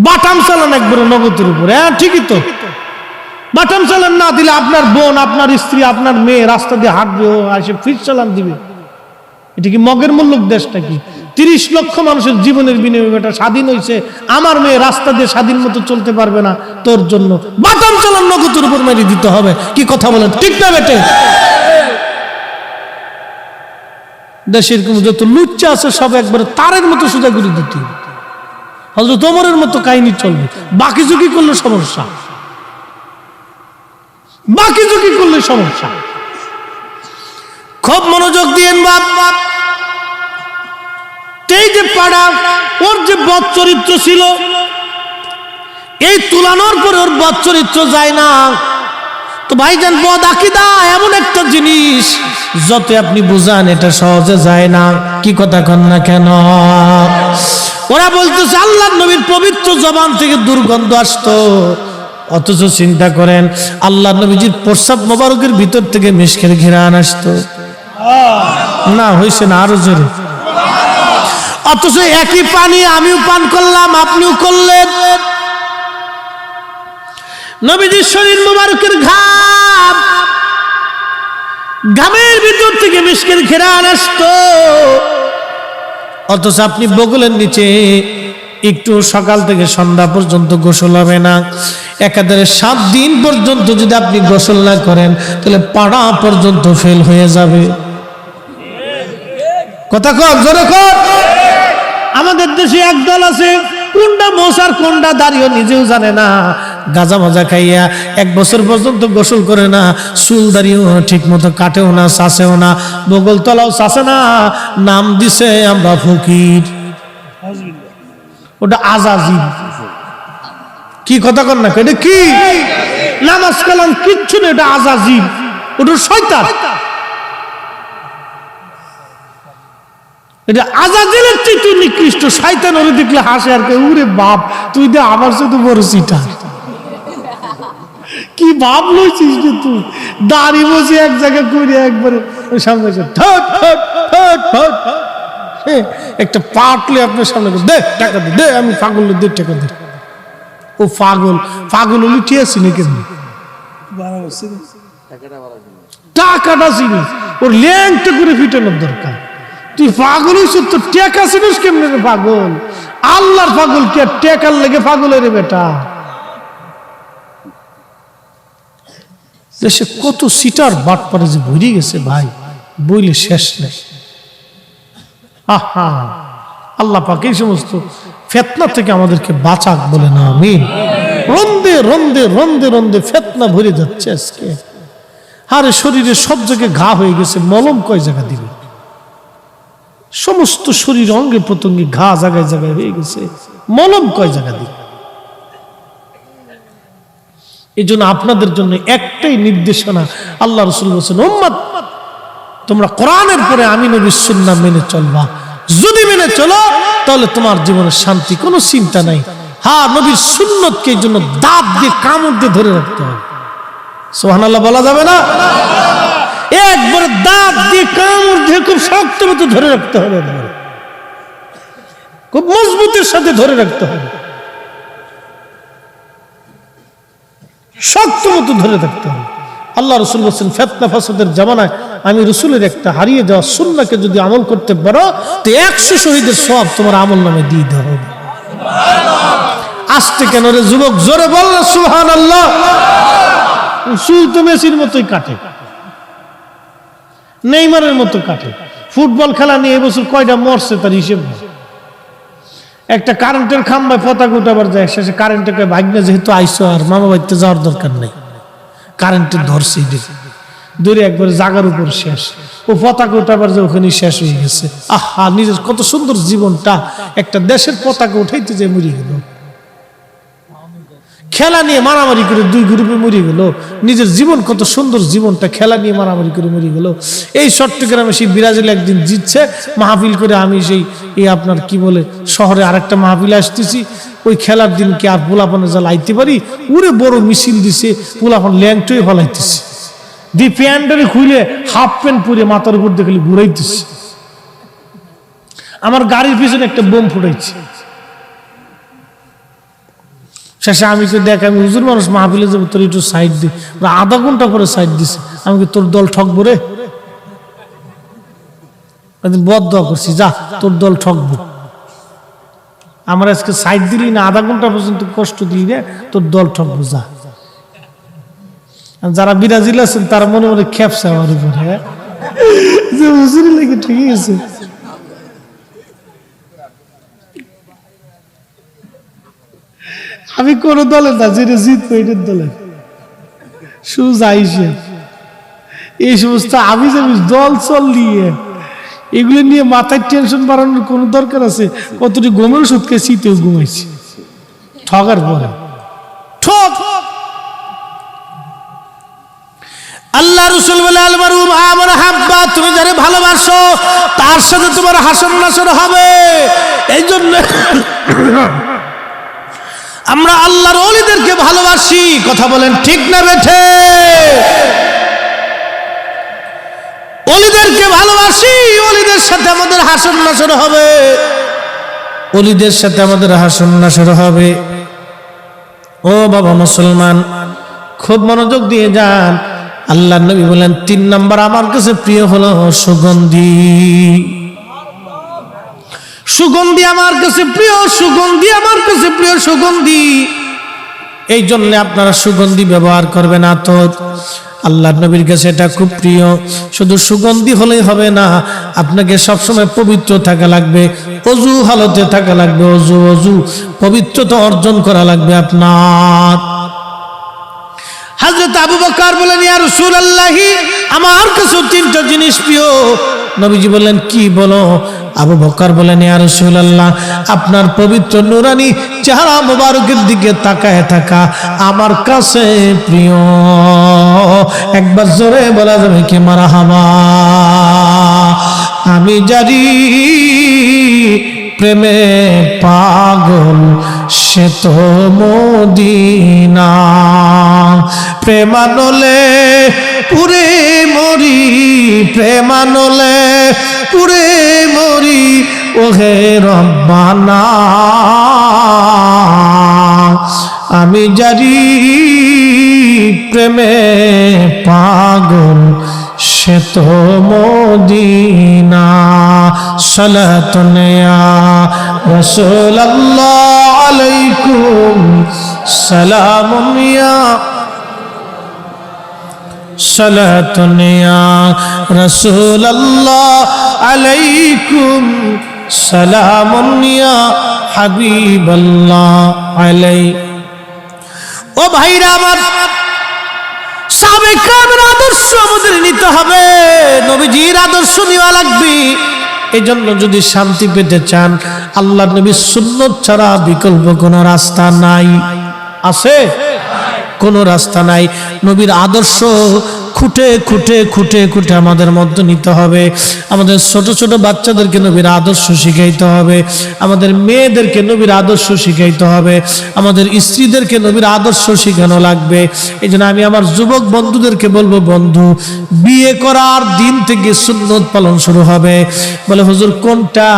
বাটাম চালান একবারে নগদের উপর। হ্যাঁ ঠিকই তো, বাটাম চালান না দিলে আপনার বোন, আপনার স্ত্রী, আপনার মেয়ে রাস্তা দিয়ে হাঁটবে, ও আসে ফিস চালান দিবে। এটা কি মগের মুল্লুক দেশ নাকি? 30 লক্ষ মানুষের জীবনের বিনিময়ে এটা স্বাধীন হয়েছে, আমার মেয়ে রাস্তা দিয়ে স্বাধীন মতো চলতে পারবে না, তোর জন্য বাটাম চালান নগদের উপর মেরে দিতে হবে। কি কথা বলেন, ঠিক না বেটে? দেশের যত লুচ্চা আছে সব একবারে তারের মতো সোজা করে দিতে হবে। হযরত ওমরের মতো কাহিনী চলবে, বাকি ঝুঁকি করলে সমস্যা। বাকি ঝুঁকি করলে সমস্যা। খুব মনোযোগ দিয়েন বাপ। এই যে পাড়া, ওর যে বদ চরিত্র ছিল, এই তুলানোর পরে ওর বদ চরিত্র যায় না। তো ভাইজান, বদ আকীদা এমন একটা জিনিস, যত আপনি বুঝান এটা সহজে যায় না। কি কথা কন না কেন? ওরা বলতেছে আল্লাহর নবীর পবিত্র জবান থেকে দুর্গন্ধ আসতো, অথচ চিন্তা করেন আল্লাহর নবীজির প্রস্রাব মোবারকের ভিতর থেকে মিশকের ঘ্রাণ আসতো না। হয়েছে না? আরো জোরে। অথচ একই পানি আমিও পান করলাম, আপনিও করলেন। নবীজির শরীর মোবারকের ঘাম, ঘামের ভিতর থেকে মিশকের ঘ্রাণ আসতো, অথচ আপনি বগলের নিচে একটু সকাল থেকে সন্ধ্যা পর্যন্ত গোসল হবে না। একাধারে 7 দিন পর্যন্ত যদি আপনি গোসল না করেন, তাহলে পাড়া পর্যন্ত ফেল হয়ে যাবে। কথা কর, জোরে কর। আমাদের দেশে একদল আছে, কোনটা মোসার কোনটা দাঁড়িয়ে নিজেও জানে না, গাঁজা মাজা খাইয়া 1 বছর পর্যন্ত গোসল করে না, চুল দাঁড়িয়েও ঠিক মতো কাটেও না, চাষেও না, বগল তলাও চাষে না, নাম দিছে আমরা ফকির। ওটা আজাজিল। কি কথা কর না, এটা কি? নামাজ কালাম কিচ্ছু না, এটা আজাজিল, ওটা শয়তান। এটা আজাজিলের চেয়ে নিকৃষ্ট। শয়তান ওরে দেখলে হাসে আর কে, উরে বাপ, তুই দে আমার সাথে বড় চিটা। কি ভাব লইছিস রে তুই? দাড়ি বসে এক জায়গায় করে একবারে সামনে একটা পাটলে আপনার সামনে দে টাকা দে, আমি পাগল, দে টাকা দে। ও পাগল, পাগল হলি ঠিক আছে নাকি? টাকাটা চিনি, ওর ল্যাংটা করে ফিটানোর দরকার। তুই পাগল হইছ, তো টেকা চিনিস কেমনে রে পাগল? আল্লাহর পাগল কে টেকার লেগে পাগল রে বেটা। দেশে কত সিটার বাট পারে যে ভরে গেছে ভাই, বইলে শেষ নেই। আহা, আল্লাহ পাক এই সমস্ত ফিতনা থেকে আমাদেরকে বাঁচাক বলে না আমিন। রন্দে রন্দে রন্দে রন্দে ফিতনা ভরে যাচ্ছে আজকে। আরে শরীরে সব জায়গায় ঘা হয়ে গেছে, মলম কয় জায়গা দিবে? সমস্ত শরীর অঙ্গে প্রত্যঙ্গে ঘা জায়গায় জায়গায় হয়ে গেছে, মলম কয় জায়গা দিবে? এই জন্য আপনাদের জন্য একটাই নির্দেশনা, আল্লাহ রাসূল বলেছেন, উম্মত তোমরা কোরআনের পরে আমি নবীর সুন্নাহ মেনে চলবা। যদি মেনে চলো তাহলে তোমার জীবনে শান্তি, কোনো চিন্তা নাই। হ্যাঁ, নবীর সুন্নতকে এই জন্য দাঁত দিয়ে কামড় দিয়ে ধরে রাখতে হবে। সুবহানাল্লাহ বলা যাবে না? একবার দাঁত দিয়ে কামড় দিয়ে খুব শক্ত মতো ধরে রাখতে হবে, খুব মজবুতের সাথে ধরে রাখতে হবে, শক্ত মতো ধরে থাকতে হবে। আল্লাহ রাসূল বলেছেন, ফিতনা ফাসাদের জামানায় আমি রাসূলের একটা হারিয়ে যাওয়া সুন্নাহকে যদি আমল করতে পারো, তো 100 শহীদের সওয়াব তোমার আমল নামে দিয়ে দেওয়া হবে। আস্তে কেন রে যুবক, জোরে বল না সুবহানাল্লাহ। চুল তো মেসির মতোই কাটে, নেইমারের মতো কাটে। ফুটবল খেলা নিয়ে এবছর কয়টা মরছে তার হিসেব নেই। একটা কারেন্টের খাম্বায় পতাকা উঠাবার যায়, শেষে কারেন্টকে ভাগ্নে যেহেতু আইসো আর মামা বাড়িতে যাওয়ার দরকার নেই, কারেন্টের ধরছে দূরে একবারে জাগার উপর শেষ। ও পতাকা উঠাবার যে ওখানে শেষ হয়ে গেছে। আহা, নিজের কত সুন্দর জীবনটা একটা দেশের পতাকা উঠাইতে যে মরে গেল। খেলা নিয়ে মারামারি করে 2 গ্রুপে মরে গেল। নিজের জীবন কত সুন্দর জীবনটা খেলা নিয়ে মারামারি করে মরে গেল। এই চট্টগ্রামে সেই ব্রাজিল একদিন জিতছে, মাহফিল করে আমি সেই আপনার কি বলে শহরে আরেকটা মাহফিলে আসতেছি। ওই খেলার দিন কি আর পোলাপানে যা লাইতে পারি, উরে বড় মিছিল দিছে, পোলাপান ল্যাংটোয়ে ফলাইতেছে, দি প্যান্টারে খুলে হাফ প্যান্ট পরে মাথার উপর দেখলে ঘুরাইতেছে। আমার গাড়ির পিছনে একটা বোম ফুটাইছে। শেষে আমি তো দেখ, আমি হুজুর মানুষ, মাহফিলে যাবো, তোর একটু সাইড দি। আধা ঘন্টা পরে সাইড দিছে। আমি কি তোর দল ঠকবো রে? বদদোয়া করছি, যা তোর দল ঠকবো। আমার আজকে সাইড দিলি না, আধা ঘন্টা পর্যন্ত কষ্ট দিলি রে, তোর দল ঠকবো, যা। যারা ব্রাজিল আছেন তারা মনে মনে খেপছে আমার উপরে, যে হুজুরি লেগে ঠিক আছে। আমি কোন দলে না, যেটা জিতবো এটার দলে। শুধু যাইছে এই সমস্ত আমি দল চল নিয়ে এগুলো নিয়ে মাথায় টেনশন বাড়ানোর কোনো দরকার আছে? কতটি ঘুমের ওষুধ খেয়ে শীতেও ঘুমাইছি ঠগার পরে ঠক। আল্লাহ রাসূল বলে আল মারু আমার হাব্বা, তুমি যারে ভালোবাসো তার সাথে তোমার হাসর নাসর হবে। এই জন্য আমরা আল্লাহর ওলিদেরকে ভালোবাসি। কথা বলেন ঠিক না বেঠে? ওলিদেরকে ভালোবাসি, ওলিদের সাথে আমাদের হাসর নাসর হবে, ওলিদের সাথে আমাদের হাসর নাসর হবে। ও বাবা মুসলমান, খুব মনোযোগ দিয়ে যান। আল্লাহ নবী বলেন 3 নাম্বার আমার কাছে প্রিয় হলো সুগন্ধি। সুগন্ধি আমার কাছে প্রিয়, সুগন্ধি আমার কাছে প্রিয়, সুগন্ধি। এই জন্য আপনারা সুগন্ধি ব্যবহার করবেন। তো আল্লাহ নবীর কাছে এটা খুব প্রিয়। শুধু সুগন্ধি হলেই হবে না, আপনাকে সবসময় পবিত্র থাকা লাগবে, অজু হালতে থাকা লাগবে, অজু পবিত্রতা অর্জন করা লাগবে আপনার। হযরত আবু বকর বলেন ইয়া রাসূলুল্লাহ, আমার কাছে 3টা জিনিস প্রিয়। নবীজি বললেন কি বলো? আবু বকর বলেন ইয়া রাসূলুল্লাহ, আপনার পবিত্র নূরানি চেহারা মোবারকের দিকে তাকায় থাকা আমার কাছে প্রিয়। একবার জোরে বলা যাবে কি মারহাবা? আমি জানি প্রেমে পাগল সে তো মদিনা, প্রেমানলে পুরে মরি, প্রেমানলে পুরে মরি, ওহে রব্বানা। আমি জানি প্রেমে পাগল সে তো মদিনা। সালাতুন ইয়া রাসূলুল্লাহ আলাইকুম সালামুন ইয়া, সালাতুন ইয়া রাসূলুল্লাহ আলাইকুম সালামুন ইয়া হাবিবাল্লাহ আলাই। ও ভাইরা আমার, সাহাবায়ে কেরামের আদর্শ আমাদের নিতে হবে, নবীজির আদর্শ নেওয়া লাগবে। এই জন্য যদি শান্তি পেতে চান, আল্লাহ নবীর সুন্নাত ছাড়া বিকল্প কোনো রাস্তা নাই। আছে? কোনো রাস্তা নাই। নবীর আদর্শ খুঁটে খুঁটে খুঁটে খুঁটে আমাদের মধ্যে নিতে হবে। আমাদের ছোট ছোট বাচ্চাদেরকে নবীর আদর্শ শিখাইতে হবে, আমাদের মেয়েদেরকে নবীর আদর্শ শিখাইতে হবে, আমাদের স্ত্রীদেরকে নবীর আদর্শ শিখানো লাগবে। এই জন্য আমি আমার যুবক বন্ধুদেরকে বলবো, বন্ধু বিয়ে করার দিন থেকে সুন্নত পালন শুরু হবে। বলে হুজুর কোনটা?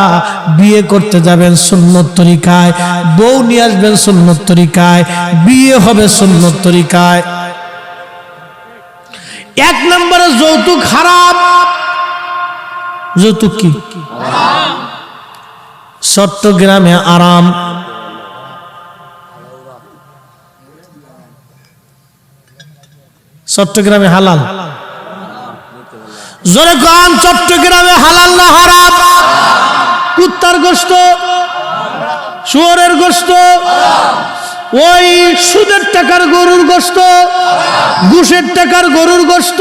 বিয়ে করতে যাবেন সুন্নত তরিকায়, বউ নিয়ে আসবেন সুন্নত তরিকায়, বিয়ে হবে সুন্নত তরিকায়। 1 নম্বরে যৌতুক হারাম। যৌতুক কি? চট্টগ্রামে আরাম, চট্টগ্রামে হালাল। জোরে কোন চট্টগ্রামে হালাল না হারাম? কুত্তার গোশত, শুয়োরের গোশত, ওই সুদের টাকার গরুর গোশত, ঘুষের টাকার গরুর গোশত,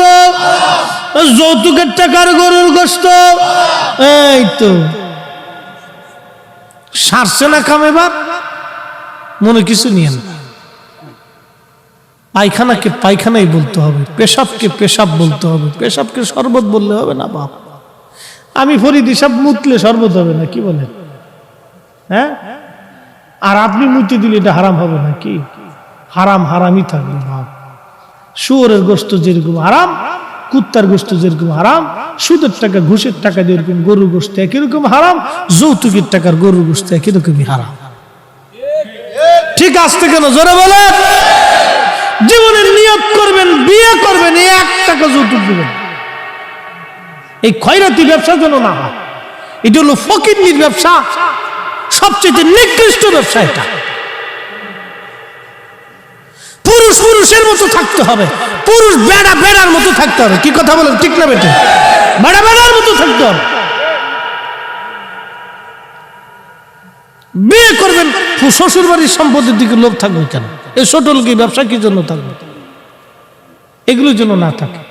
যৌতুকের টাকার গরুর গোশত। এই তো সারছে না কাম। এবার মনে কিছু নিয়ে না। পায়খানাকে পায়খানাই বলতে হবে, পেশাবকে পেশাব বলতে হবে, পেশাবকে শরবত বললে হবে না। বাপ, আমি ফরিদ হিসাব মুতলে শরবত হবে না, কি বলেন? হ্যাঁ, আর আপনি মুতে দিলে এটা হারাম হবে না? কি হারাম হারামই থাকবে। বাপ, শুয়োরের গোশত যেরকম হারাম, কুত্তার গোশত যেরকম হারাম, সুদের টাকা ঘুষের টাকা যেরকম গরুর গোশত একই রকম হারাম, যৌতুকের টাকার গরুর গোশত একই রকমই হারাম। ঠিক আসতে কেন জোরে বলেন? জীবনের নিয়ত করবেন, বিয়ে করবেন, 1 টাকা যৌতুক দিবেন। এই খয়রাতি ব্যবসা যেন না হয়। এটা হলো ফকিরনির ব্যবসা, সবচেয়ে নিকৃষ্ট ব্যবসা এটা। পুরুষ পুরুষের মতো থাকতে হবে, পুরুষ বেড়া বেড়ার মতো থাকতে হবে। কি কথা বলেন? ঠিক না বেটে? বেড়া বেড়ার মতো থাকতে হবে। বিয়ে করবেন, শ্বশুর বাড়ির সম্পত্তির দিকে লোভ থাকবে কেন? এই ছোট লোক ব্যবসা কি জন্য থাকবে? এগুলো যেন না থাকে।